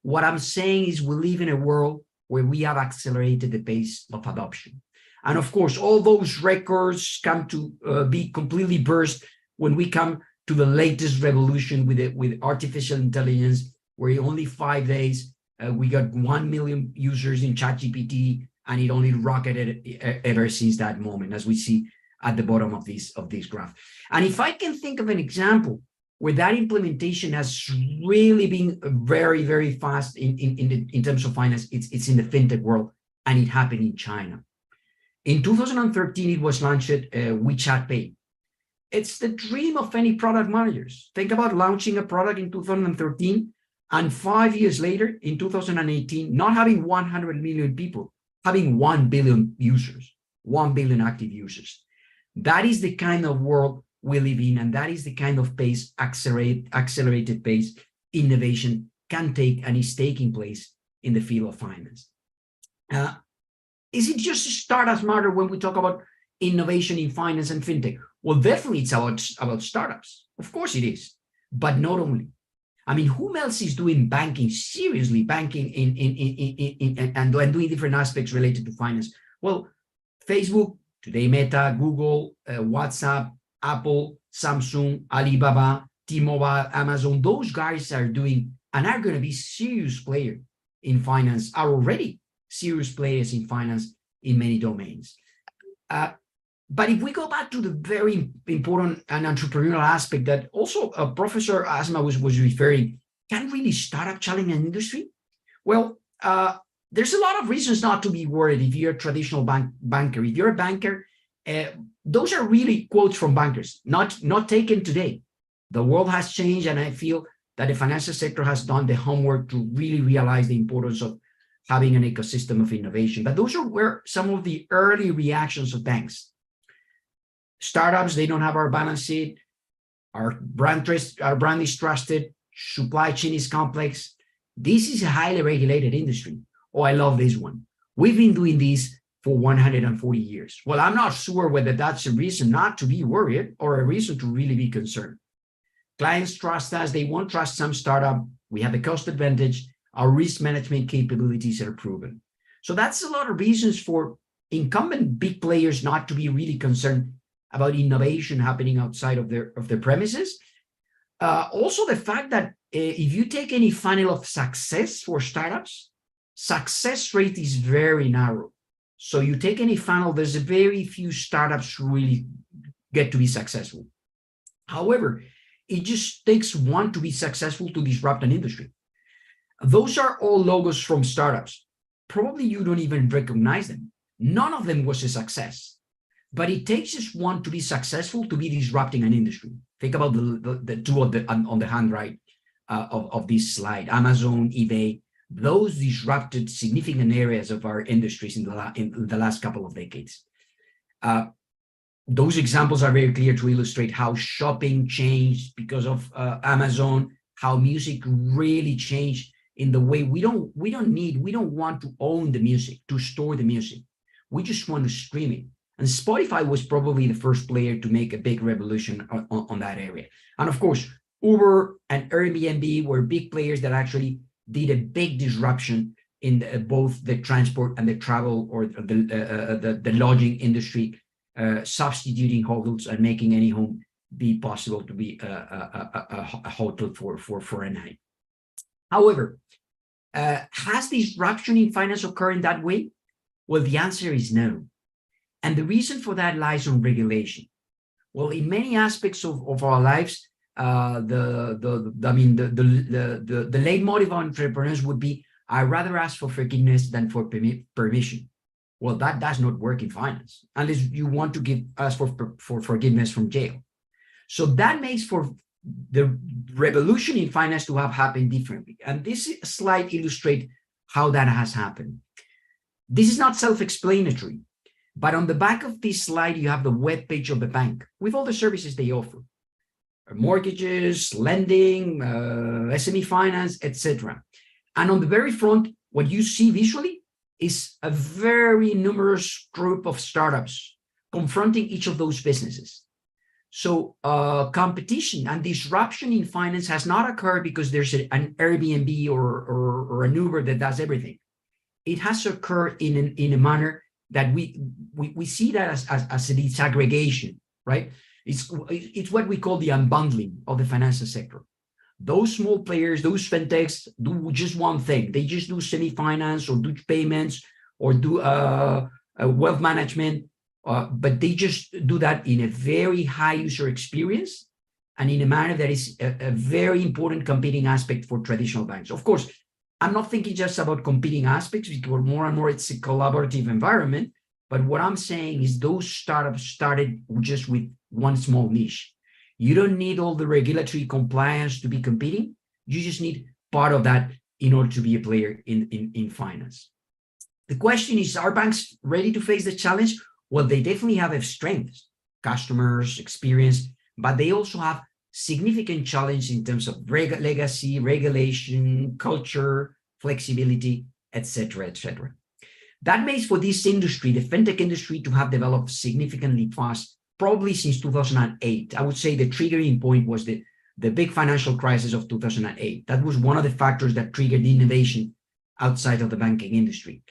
What I'm saying is we live in a world where we have accelerated the pace of adoption. And of course, all those records come to be completely burst when we come to the latest revolution with artificial intelligence, where in only 5 days, we got 1 million users in ChatGPT, and it only rocketed ever since that moment, as we see at the bottom of this graph. And if I can think of an example where that implementation has really been very, very fast in terms of finance, it's in the fintech world, and it happened in China. In 2013, it was launched WeChat Pay. It's the dream of any product managers. Think about launching a product in 2013, and 5 years later, in 2018, not having 100 million people, having 1 billion users, 1 billion active users. That is the kind of world we live in, and that is the kind of pace, accelerated pace, innovation can take and is taking place in the field of finance. Is it just startups matter when we talk about innovation in finance and fintech? Well, definitely it's about startups. Of course it is, but not only. I mean, who else is doing banking, seriously banking and doing different aspects related to finance? Well, Facebook, today Meta, Google, WhatsApp, Apple, Samsung, Alibaba, T-Mobile, Amazon, those guys are doing and are going to be serious players in finance, are already serious players in finance in many domains. But if we go back to the very important and entrepreneurial aspect that also Professor Asma was referring, can really startup challenge an industry? Well, there's a lot of reasons not to be worried if you're a traditional banker. If you're a banker, those are really quotes from bankers, not taken today. The world has changed, and I feel that the financial sector has done the homework to really realize the importance of having an ecosystem of innovation. But those are some of the early reactions of banks. Startups, they don't have our balance sheet. Our brand is trusted. Supply chain is complex. This is a highly regulated industry. Oh, I love this one. We've been doing this for 140 years. Well, I'm not sure whether that's a reason not to be worried or a reason to really be concerned. Clients trust us. They won't trust some startup. We have a cost advantage. Our risk management capabilities are proven. So that's a lot of reasons for incumbent big players not to be really concerned about innovation happening outside of their premises. Also, the fact that if you take any funnel of success for startups, success rate is very narrow. So you take any funnel, there's a very few startups who really get to be successful. However, it just takes one to be successful to disrupt an industry. Those are all logos from startups. Probably you don't even recognize them. None of them was a success. But it takes just one to be successful to be disrupting an industry. Think about the two on the hand right of this slide, Amazon, eBay. Those disrupted significant areas of our industries in the last couple of decades. Those examples are very clear to illustrate how shopping changed because of Amazon, how music really changed in the way we don't want to own the music, to store the music. We just want to stream it. And Spotify was probably the first player to make a big revolution on that area. And of course, Uber and Airbnb were big players that actually did a big disruption in both the transport and the travel or the lodging industry, substituting hotels and making any home be possible to be a hotel for a night. However, has disruption in finance occurred in that way? Well, the answer is no. And the reason for that lies on regulation. Well, in many aspects of our lives, the leitmotif of entrepreneurs would be, I'd rather ask for forgiveness than for permission. Well, that does not work in finance unless you want to ask for forgiveness from jail. So that makes for the revolution in finance to have happened differently. And this slide illustrates how that has happened. This is not self-explanatory. But on the back of this slide, you have the web page of the bank with all the services they offer. Mortgages, lending, SME finance, etc. And on the very front, what you see visually is a very numerous group of startups confronting each of those businesses. So competition and disruption in finance has not occurred because there's an Airbnb or an Uber that does everything. It has occurred in a manner that we see that as a disaggregation, right? It's what we call the unbundling of the financial sector. Those small players, those fintechs do just one thing. They just do semi-finance or do payments or do wealth management. but they just do that in a very high user experience and in a manner that is a very important competing aspect for traditional banks. Of course, I'm not thinking just about competing aspects, because more and more it's a collaborative environment. But what I'm saying is those startups started just with one small niche. You don't need all the regulatory compliance to be competing. You just need part of that in order to be a player in finance. The question is, are banks ready to face the challenge? Well, they definitely have strengths, customers, experience, but they also have significant challenge in terms of legacy, regulation, culture, flexibility, etc., etc. That makes for this industry, the fintech industry, to have developed significantly fast, probably since 2008. I would say the triggering point was the big financial crisis of 2008. That was one of the factors that triggered innovation outside of the banking industry.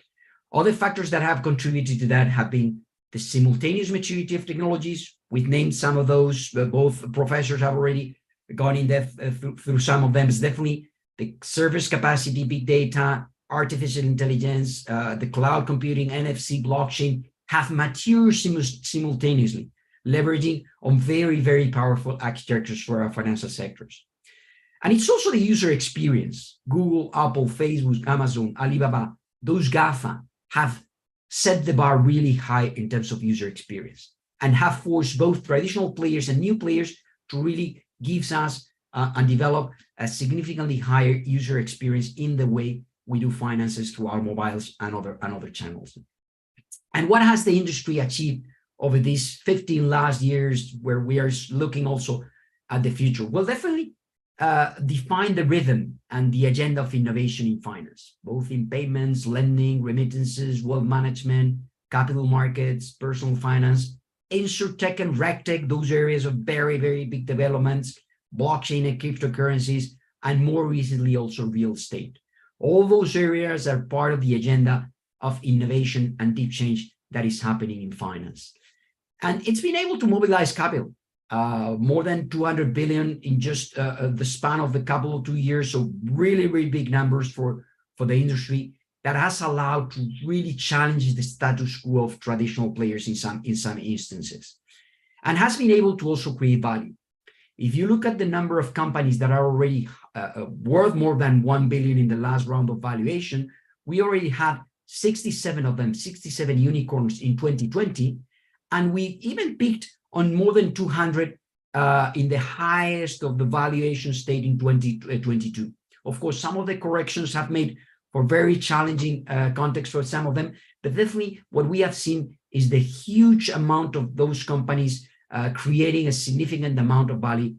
Other factors that have contributed to that have been the simultaneous maturity of technologies. We've named some of those, both professors have already gone in depth through some of them. It's definitely the service capacity, big data, artificial intelligence, the cloud computing, NFC, blockchain have matured simultaneously, leveraging on very, very powerful architectures for our financial sectors. And it's also the user experience. Google, Apple, Facebook, Amazon, Alibaba, those GAFA have set the bar really high in terms of user experience and have forced both traditional players and new players to really give us and develop a significantly higher user experience in the way we do finances through our mobiles and other channels. And what has the industry achieved over these 15 last years, where we are looking also at the future? Well, definitely define the rhythm and the agenda of innovation in finance, both in payments, lending, remittances, wealth management, capital markets, personal finance, insurtech and regtech, those areas of very, very big developments, blockchain and cryptocurrencies, and more recently also real estate. All those areas are part of the agenda of innovation and deep change that is happening in finance. And it's been able to mobilize capital, more than 200 billion in just the span of the couple of 2 years. So really, really big numbers for the industry that has allowed to really challenge the status quo of traditional players in some instances, and has been able to also create value. If you look at the number of companies that are already worth more than 1 billion in the last round of valuation, we already had 67 of them, 67 unicorns in 2020. And we even peaked on more than 200 in the highest of the valuation state in 2022. Of course, some of the corrections have made for very challenging context for some of them, but definitely what we have seen is the huge amount of those companies creating a significant amount of value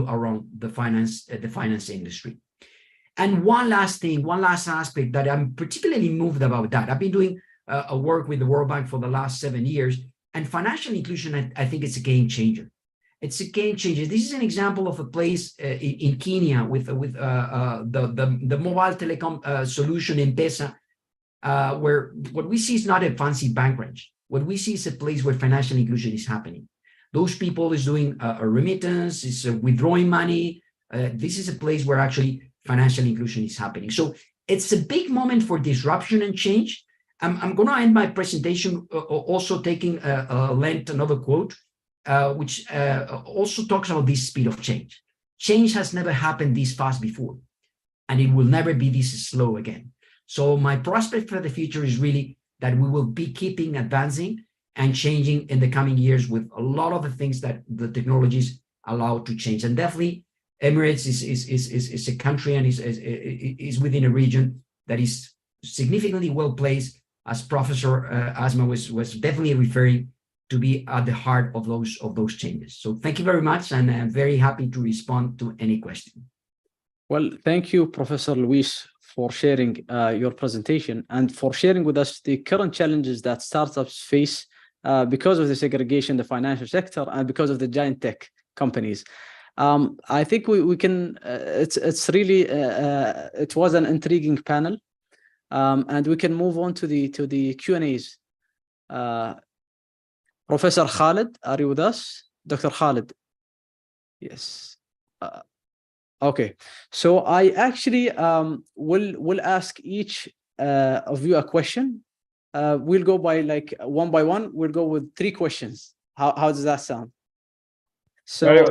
around the finance industry. And one last thing, one last aspect that I'm particularly moved about that. I've been doing work with the World Bank for the last 7 years, and financial inclusion, I think it's a game changer. It's a game changer. This is an example of a place in Kenya with the mobile telecom solution M-Pesa, where what we see is not a fancy bank branch. What we see is a place where financial inclusion is happening. Those people is doing a remittance, is withdrawing money. This is a place where actually financial inclusion is happening. So it's a big moment for disruption and change. I'm going to end my presentation also taking another quote, which also talks about this speed of change. Change has never happened this fast before, and it will never be this slow again. So my prospect for the future is really that we will be keeping advancing and changing in the coming years with a lot of the things that the technologies allow to change. And definitely Emirates is a country and is within a region that is significantly well placed, as Professor Asma was definitely referring, to be at the heart of those changes. So thank you very much, and I'm very happy to respond to any question. Well, thank you, Professor Luis, for sharing your presentation and for sharing with us the current challenges that startups face because of the segregation in the financial sector and because of the giant tech companies. I think we can, it's really, it was an intriguing panel, and we can move on to the Q&As. Professor Khalid, are you with us? Dr. Khalid? Yes. Okay. So I actually will ask each of you a question, we'll go by like one by one. We'll go with 3 questions. How does that sound? So,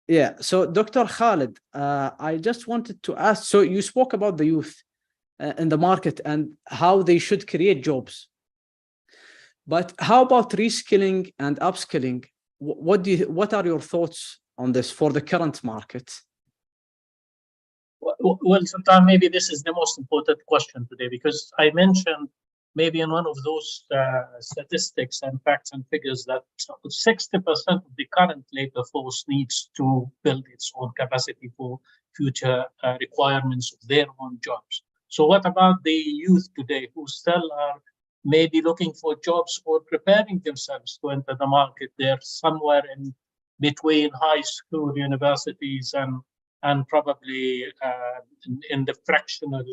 yeah. So, Dr. Khalid, I just wanted to ask. So, you spoke about the youth in the market and how they should create jobs. But how about reskilling and upskilling? What are your thoughts on this for the current market? Well, sometimes maybe this is the most important question today, because I mentioned maybe in one of those statistics and facts and figures that 60% of the current labor force needs to build its own capacity for future requirements of their own jobs. So what about the youth today who still are maybe looking for jobs or preparing themselves to enter the market? They're somewhere in between high school, universities, and probably in the fractional,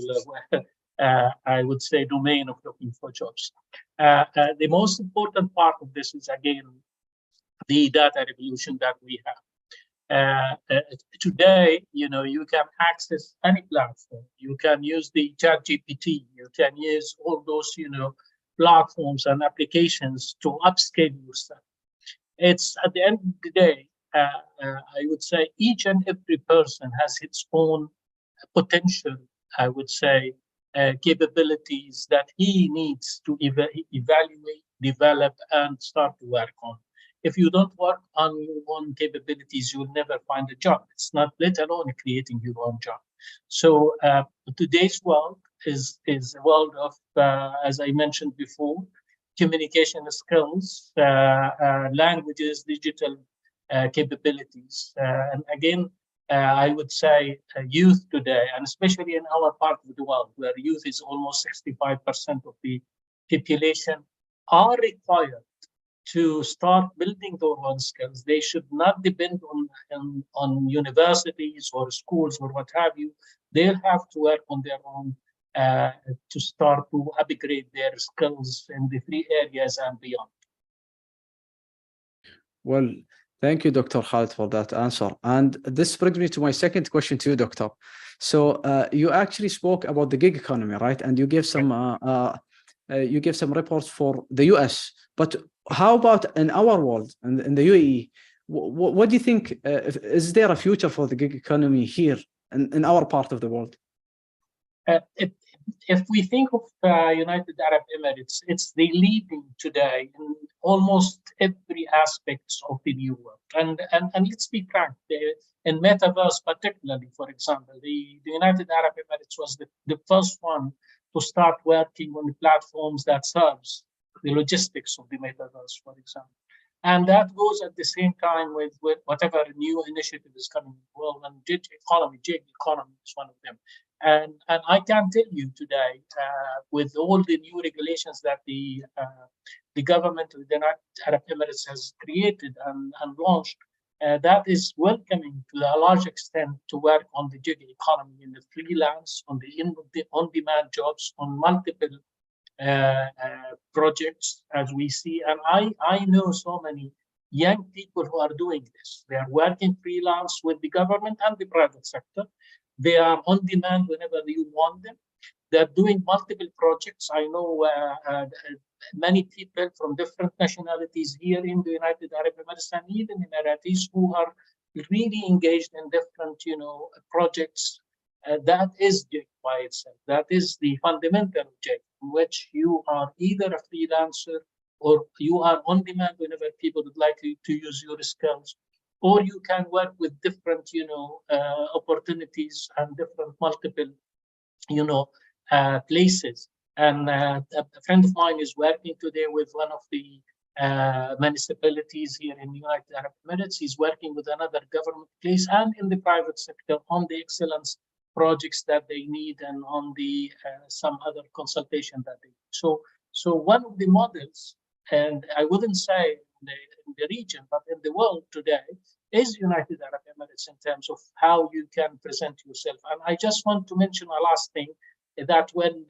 I would say, domain of looking for jobs. The most important part of this is, again, the data revolution that we have. Today, you can access any platform. You can use the ChatGPT. You can use all those, platforms and applications to upscale yourself. It's at the end of the day, I would say each and every person has its own potential, I would say, capabilities that he needs to evaluate, develop, and start to work on. If you don't work on your own capabilities, you'll never find a job. It's not, let alone creating your own job. So today's world is a world of, as I mentioned before, communication skills, languages, digital capabilities. And again, I would say youth today, and especially in our part of the world, where youth is almost 65% of the population, are required to start building their own skills. They should not depend on universities or schools or what have you. They'll have to work on their own to start to upgrade their skills in the 3 areas and beyond. Well, thank you, Dr. Khalid, for that answer. And this brings me to my second question to you, Doctor. So you actually spoke about the gig economy, right? And you gave some reports for the US. But how about in our world, in the UAE? What do you think? Is there a future for the gig economy here in our part of the world? If we think of United Arab Emirates, it's the leading today in almost every aspect of the new world. And let's be frank, in metaverse particularly, for example, the United Arab Emirates was the first one to start working on the platforms that serves the logistics of the metaverse, for example. And that goes at the same time with whatever new initiative is coming. Well, and gig economy is one of them. And I can tell you today, with all the new regulations that the government of the United Arab Emirates has created and launched, that is welcoming to a large extent to work on the gig economy, in the freelance, on the on-demand jobs, on multiple projects, as we see. And I know so many young people who are doing this. They are working freelance with the government and the private sector. They are on demand whenever you want them. They're doing multiple projects. I know many people from different nationalities here in the United Arab Emirates and even Emiratis who are really engaged in different, projects. That is gig by itself. That is the fundamental gig, in which you are either a freelancer or you are on demand whenever people would like to use your skills, or you can work with different, opportunities and different multiple, places. And a friend of mine is working today with one of the municipalities here in the United Arab Emirates. He's working with another government place and in the private sector on the excellence projects that they need and on the some other consultation that they need. So one of the models, and I wouldn't say in the region, but in the world today, is United Arab Emirates in terms of how you can present yourself. And I just want to mention a last thing, that when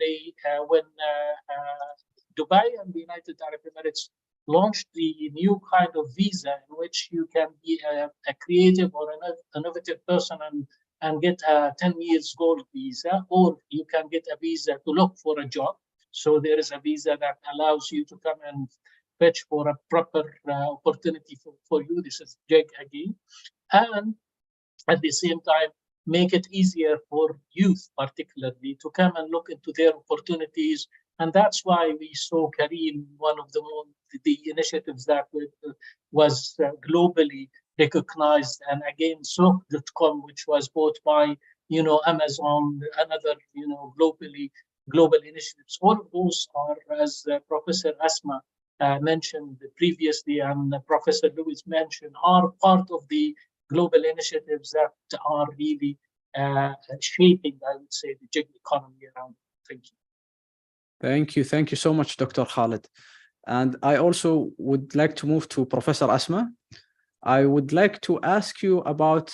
Dubai and the United Arab Emirates launched the new kind of visa in which you can be a creative or an innovative person and get a 10 years gold visa, or you can get a visa to look for a job. So there is a visa that allows you to come and fetch for a proper opportunity for you. This is JIG again. And at the same time, make it easier for youth, particularly, to come and look into their opportunities. And that's why we saw Kareem, one of the initiatives that was globally recognized. And again, Souk.com, which was bought by, Amazon, another, global initiatives. All of those are, as Professor Asma mentioned previously, and Professor Lewis mentioned, are part of the global initiatives that are really shaping, I would say, the gig economy around. Thank you. Thank you. Thank you so much, Dr. Khalid. And I also would like to move to Professor Asma. I would like to ask you about,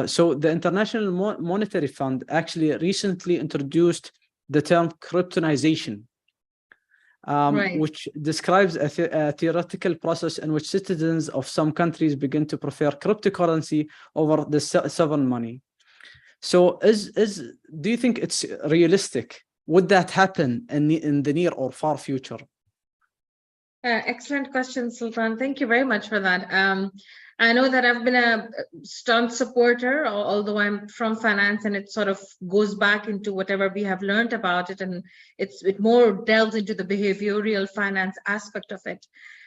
so the International Monetary Fund actually recently introduced the term cryptonization, Right. which describes a theoretical process in which citizens of some countries begin to prefer cryptocurrency over the sovereign money. So do you think it's realistic? Would that happen in the near or far future? Excellent question, Sultan. Thank you very much for that. I know that I've been a staunch supporter, although I'm from finance, and it sort of goes back into whatever we have learned about it, and it more delves into the behavioral finance aspect of it.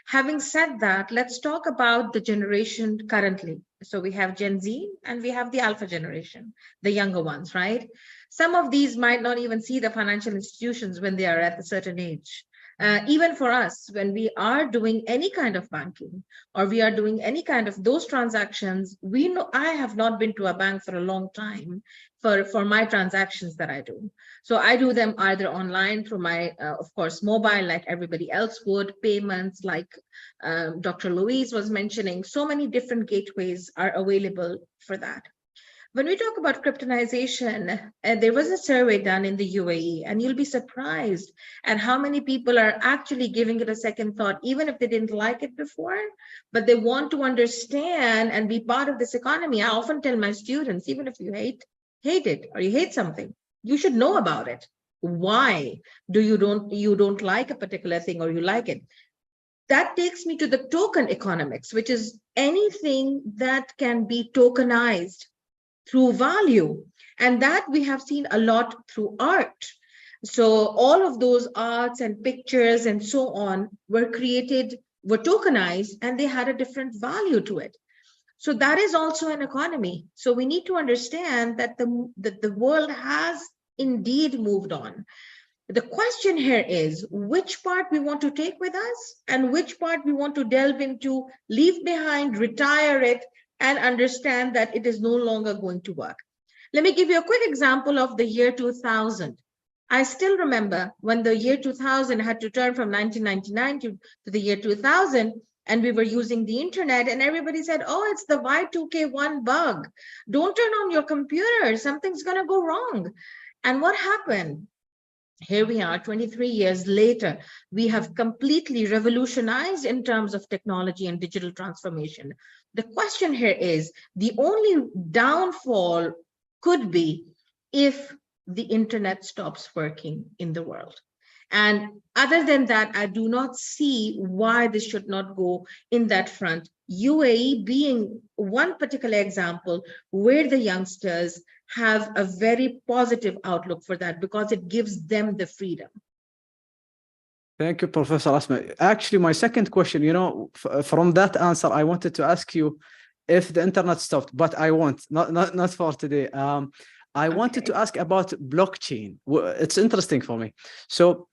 Having said that, let's talk about the generation currently. So we have Gen Z and we have the Alpha generation, the younger ones, right? Some of these might not even see the financial institutions when they are at a certain age. Even for us, when we are doing any kind of banking or we are doing any kind of those transactions, we know I have not been to a bank for a long time for my transactions that I do. So I do them either online through my, of course, mobile, like everybody else would, payments like Dr. Louise was mentioning, so many different gateways are available for that. When we talk about cryptonization, there was a survey done in the UAE, and you'll be surprised at how many people are actually giving it a second thought, even if they didn't like it before, but they want to understand and be part of this economy. I often tell my students, even if you hate it or you hate something, you should know about it. Why do you don't like a particular thing or you like it? That takes me to the token economics, which is anything that can be tokenized through value, and that we have seen a lot through art. So all of those arts and pictures and so on were created, were tokenized, and they had a different value to it. So that is also an economy. So we need to understand that the world has indeed moved on. The question here is which part we want to take with us and which part we want to delve into, leave behind, retire it, and understand that it is no longer going to work. Let me give you a quick example of the year 2000. I still remember when the year 2000 had to turn from 1999 to the year 2000, and we were using the internet, and everybody said, oh, it's the Y2K1 bug. Don't turn on your computer, something's gonna go wrong. And what happened? Here we are 23 years later, we have completely revolutionized in terms of technology and digital transformation. The question here is, the only downfall could be if the internet stops working in the world. And other than that, I do not see why this should not go in that front. UAE being one particular example where the youngsters have a very positive outlook for that because it gives them the freedom. Thank you, Professor Asma. Actually, my second question, from that answer, I wanted to ask you if the internet stopped, but I won't, not for today. I wanted to ask about blockchain. It's interesting for me. So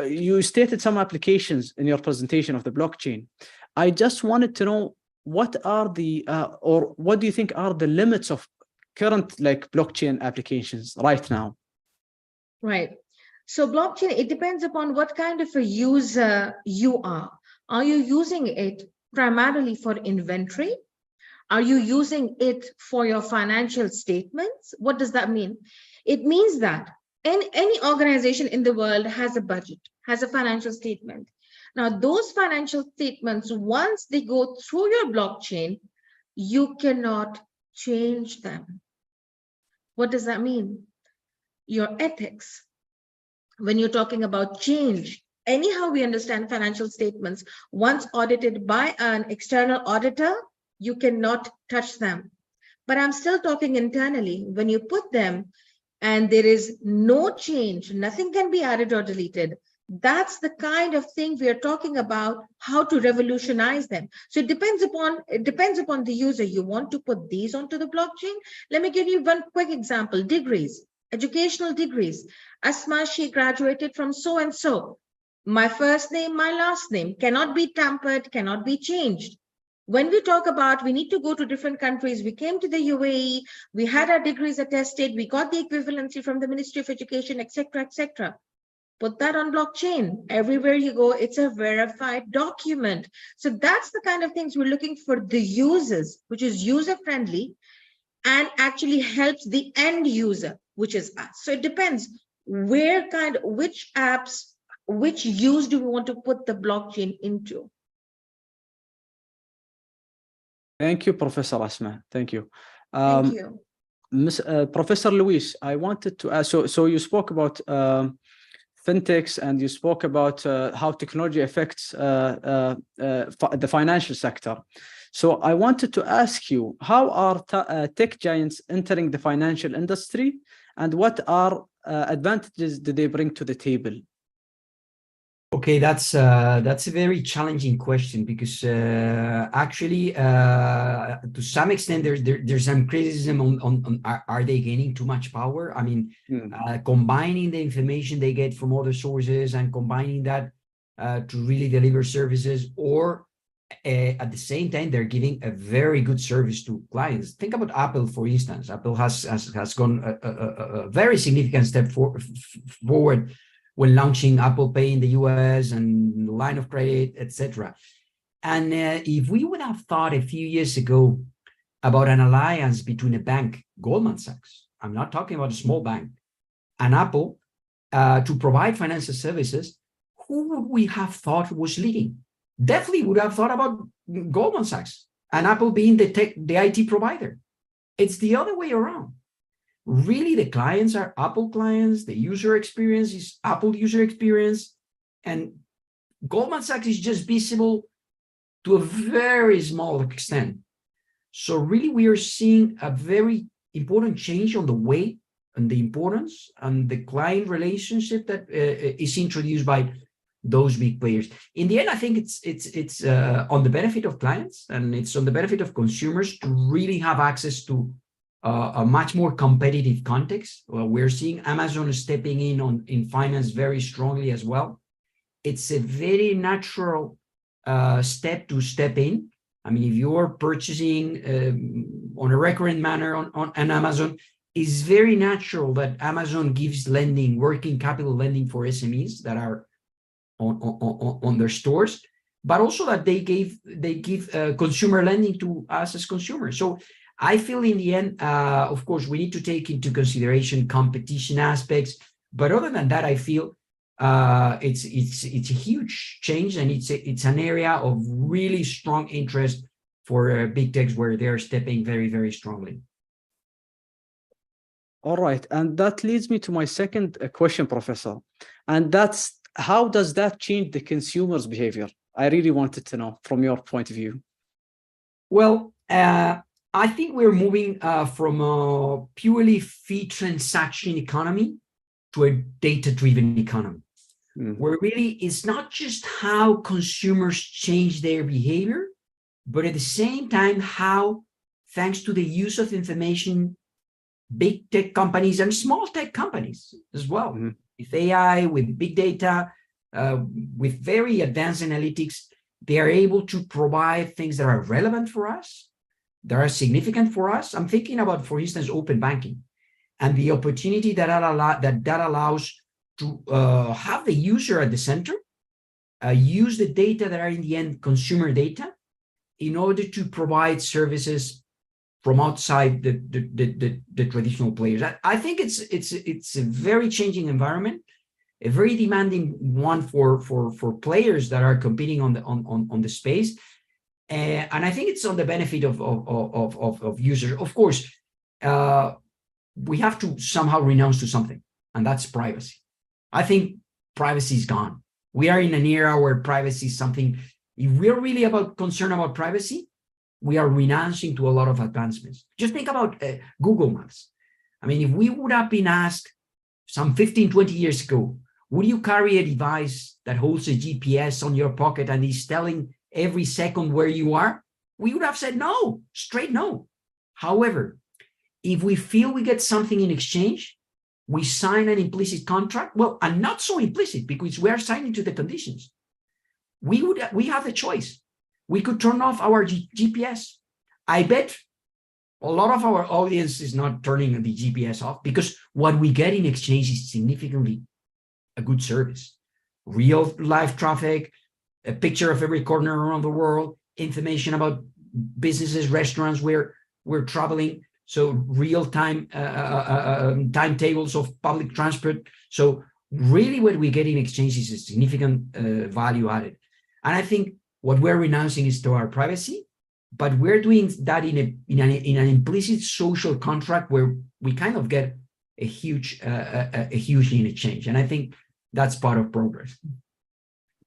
you stated some applications in your presentation of the blockchain. I just wanted to know what are the, or what do you think are the limits of current blockchain applications right now? Right. So blockchain, it depends upon what kind of a user you are. Are you using it primarily for inventory? Are you using it for your financial statements? What does that mean? It means that any organization in the world has a budget, has a financial statement. Now, those financial statements, once they go through your blockchain, you cannot change them. What does that mean? Your ethics, when you're talking about change, anyhow, we understand financial statements, once audited by an external auditor, you cannot touch them. But I'm still talking internally. When you put them and there is no change, nothing can be added or deleted. That's the kind of thing we are talking about, how to revolutionize them. So it depends upon the user. You want to put these onto the blockchain? Let me give you one quick example. Degrees, educational degrees. Asma, she graduated from so and so. My first name, my last name cannot be tampered, cannot be changed. When we talk about we need to go to different countries, we came to the UAE, we had our degrees attested, we got the equivalency from the Ministry of Education, etc., etc. Put that on blockchain. Everywhere you go, it's a verified document. So that's the kind of things we're looking for the users, which is user-friendly and actually helps the end user, which is us. So it depends which apps, which use do we want to put the blockchain into? Thank you, Professor Asma. Thank you. Thank you. Professor Luis, I wanted to ask, so you spoke about fintechs and you spoke about how technology affects the financial sector. So I wanted to ask you, how are tech giants entering the financial industry, and what are advantages do they bring to the table? Okay, that's a very challenging question, because actually, to some extent, there's some criticism on are they gaining too much power? I mean, combining the information they get from other sources and combining that to really deliver services, or at the same time, they're giving a very good service to clients. Think about Apple, for instance. Apple has gone a very significant step forward when launching Apple Pay in the US and line of credit, etc. And if we would have thought a few years ago about an alliance between a bank, Goldman Sachs, I'm not talking about a small bank, and Apple to provide financial services, who would we have thought was leading? Definitely would have thought about Goldman Sachs and Apple being the IT provider. It's the other way around. Really, the clients are Apple clients, the user experience is Apple user experience, and Goldman Sachs is just visible to a very small extent. So really, we are seeing a very important change on the way and the importance and the client relationship that is introduced by those big players. In the end, I think it's on the benefit of clients, and it's on the benefit of consumers to really have access to a much more competitive context. We're seeing Amazon stepping in finance very strongly as well. It's a very natural step in. I mean, if you're purchasing on a recurrent manner on Amazon, it's very natural that Amazon gives lending, working capital lending for SMEs that are on their stores, but also that they give consumer lending to us as consumers. So I feel in the end, of course, we need to take into consideration competition aspects, but other than that, I feel it's a huge change, and it's an area of really strong interest for big techs where they're stepping very, very strongly. All right, and that leads me to my second question, Professor, and that's, how does that change the consumer's behavior? I really wanted to know from your point of view. Well, I think we're moving from a purely fee transaction economy to a data-driven economy, where really it's not just how consumers change their behavior, but at the same time, how, thanks to the use of information, big tech companies and small tech companies as well, with AI, with big data, with very advanced analytics, they are able to provide things that are relevant for us, that are significant for us. I'm thinking about, for instance, open banking and the opportunity that allows to have the user at the center, use the data that are in the end consumer data in order to provide services from outside the traditional players. I think it's a very changing environment, a very demanding one for players that are competing on the space. And I think it's on the benefit of users. Of course, we have to somehow renounce to something, and that's privacy. I think privacy is gone. We are in an era where privacy is something, if we're really concerned about privacy, we are renouncing to a lot of advancements. Just think about Google Maps. I mean, if we would have been asked some 15, 20 years ago, would you carry a device that holds a GPS on your pocket and is telling every second where you are? We would have said no, straight no. However, if we feel we get something in exchange, we sign an implicit contract, well, and not so implicit because we are signing to the conditions. We have the choice. We could turn off our GPS. I bet a lot of our audience is not turning the GPS off because what we get in exchange is significantly a good service. Real life traffic, a picture of every corner around the world, information about businesses, restaurants where we're traveling. So real-time timetables of public transport. So really what we get in exchange is a significant value added. And I think what we're renouncing is to our privacy, but we're doing that in an implicit social contract where we kind of get a huge in exchange. And I think that's part of progress.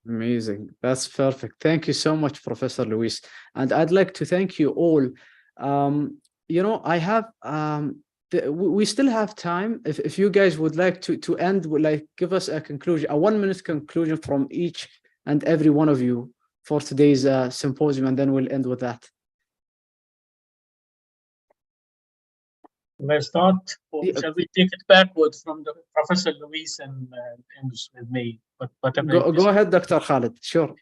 Amazing. That's perfect. Thank you so much, Professor Luis. And I'd like to thank you all. You know, I have we still have time. If you guys would like to end, like give us a conclusion, a 1-minute conclusion from each and every one of you for today's symposium, and then we'll end with that. Let's start. Or shall we take it backwards from the Professor Luis and with me? But whatever. Go ahead, Dr. Khalid. Sure.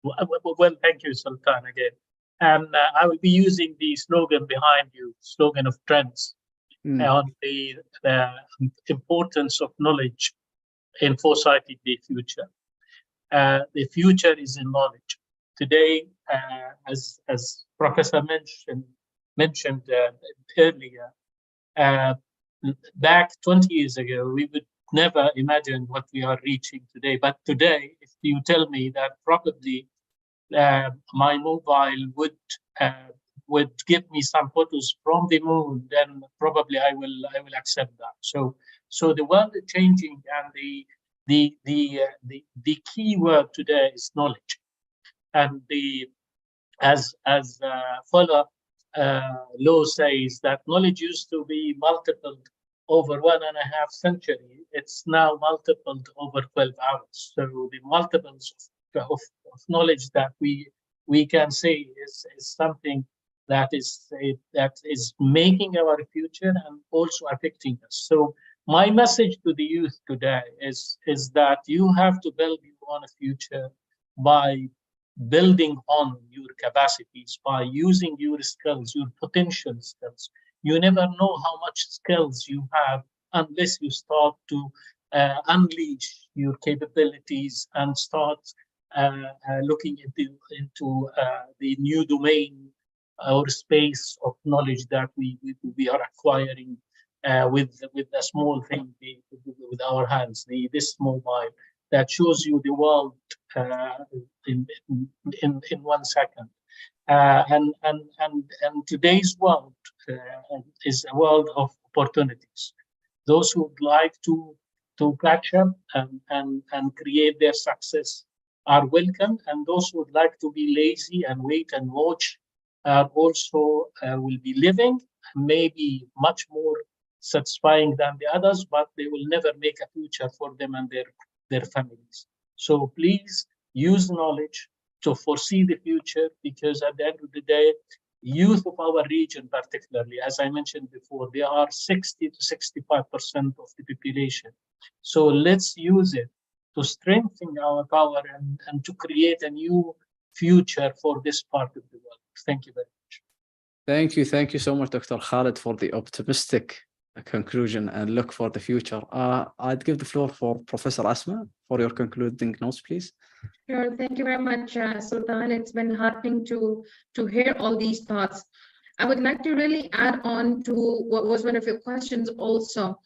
Well, thank you, Sultan, again. And I will be using the slogan behind you, slogan of trends, on the importance of knowledge in foresighting the future. The future is in knowledge. Today, as Professor mentioned earlier, back 20 years ago, we would never imagine what we are reaching today. But today, if you tell me that probably my mobile would give me some photos from the moon, then probably I will accept that. So the world is changing, and the key word today is knowledge. And as Fuller law says that knowledge used to be multiplied over 1.5 centuries. It's now multiplied over 12 hours. So the multiples of knowledge that we can say is something that is making our future and also affecting us. So my message to the youth today is that you have to build your own future by building on your capacities, by using your skills, your potential skills. You never know how much skills you have unless you start to unleash your capabilities and start looking into the new domain or space of knowledge that we are acquiring with a small thing, with our hands, this mobile that shows you the world in 1 second. And today's world is a world of opportunities. Those who would like to catch up and create their success are welcome, and those who would like to be lazy and wait and watch also will be living, maybe much more satisfying than the others, but they will never make a future for them and their families. So please use knowledge to foresee the future, because at the end of the day, youth of our region particularly, as I mentioned before, they are 60 to 65% of the population. So let's use it to strengthen our power and to create a new future for this part of the world. Thank you very much. Thank you so much, Dr. Khalid, for the optimistic conclusion and look for the future. I'd give the floor for Professor Asma for your concluding notes, please. Sure. Thank you very much, Sultan. It's been heartening to hear all these thoughts. I would like to really add on to what was one of your questions also,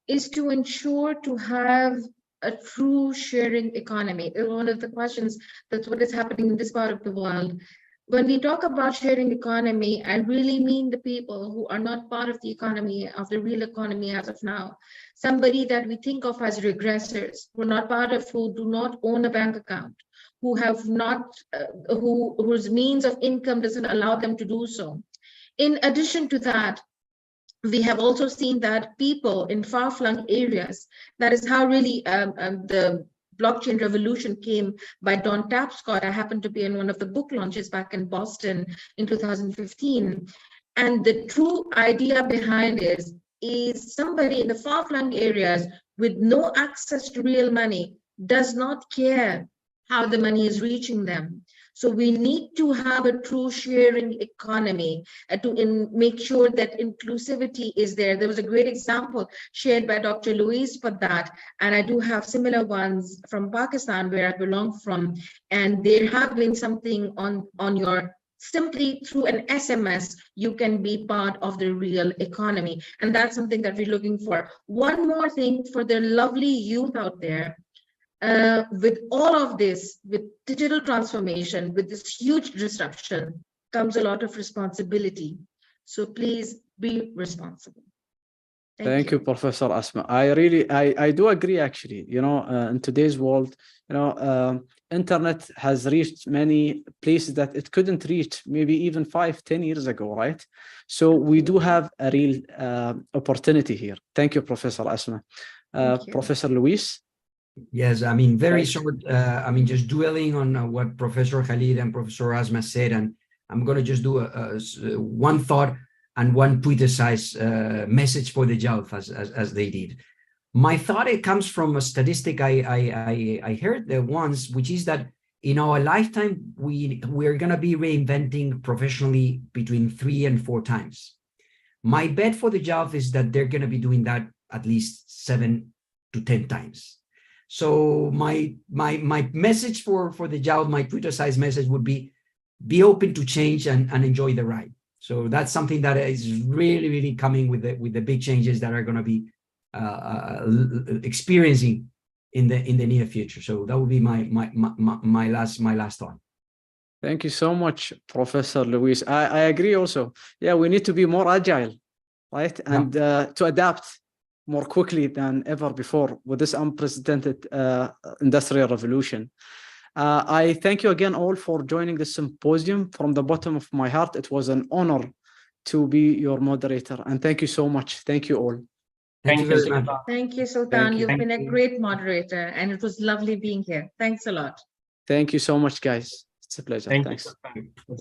is to ensure to have a true sharing economy. One of the questions, that's what is happening in this part of the world. when we talk about sharing economy, I really mean the people who are not part of the economy, of the real economy as of now. Somebody that we think of as regressors, who are not part of, who do not own a bank account, who have not, whose means of income doesn't allow them to do so. In addition to that, we have also seen that people in far-flung areas, that is how really the blockchain revolution came by Don Tapscott. I happened to be in one of the book launches back in Boston in 2015. And the true idea behind it is somebody in the far-flung areas with no access to real money does not care how the money is reaching them. So we need to have a true sharing economy to make sure that inclusivity is there. There was a great example shared by Dr. Louise for that. And I do have similar ones from Pakistan, where I belong from. And there have been something on your, simply through an SMS, you can be part of the real economy. And that's something that we're looking for. One more thing for the lovely youth out there. With all of this, with digital transformation, with this huge disruption, comes a lot of responsibility. So please be responsible. Thank you, Professor Asma. I do agree, actually. You know, in today's world, you know, internet has reached many places that it couldn't reach maybe even 5-10 years ago, right? So we do have a real opportunity here. Thank you, Professor Asma. Professor Luis? Yes, I mean, very short, I mean, just dwelling on what Professor Khalid and Professor Asma said, and I'm going to just do one thought and one tweet-sized message for the Gulf as they did. My thought, it comes from a statistic I heard there once, which is that in our lifetime, we're going to be reinventing professionally between 3 and 4 times. My bet for the Gulf is that they're going to be doing that at least 7 to 10 times. So my message for the Gulf, my Twitter-sized message would be open to change and enjoy the ride. So that's something that is really, really coming with the big changes that are going to be experiencing in the near future. So that would be my last thought. Thank you so much, Professor Luis. I agree also. Yeah, we need to be more agile, right? And to adapt more quickly than ever before with this unprecedented industrial revolution. I thank you again all for joining the symposium. From the bottom of my heart, it was an honor to be your moderator. And thank you so much. Thank you all. Thank you very much. Thank you, Sultan. You've been a great moderator, and it was lovely being here. Thanks a lot. Thank you so much, guys. It's a pleasure. Thank Thanks. you.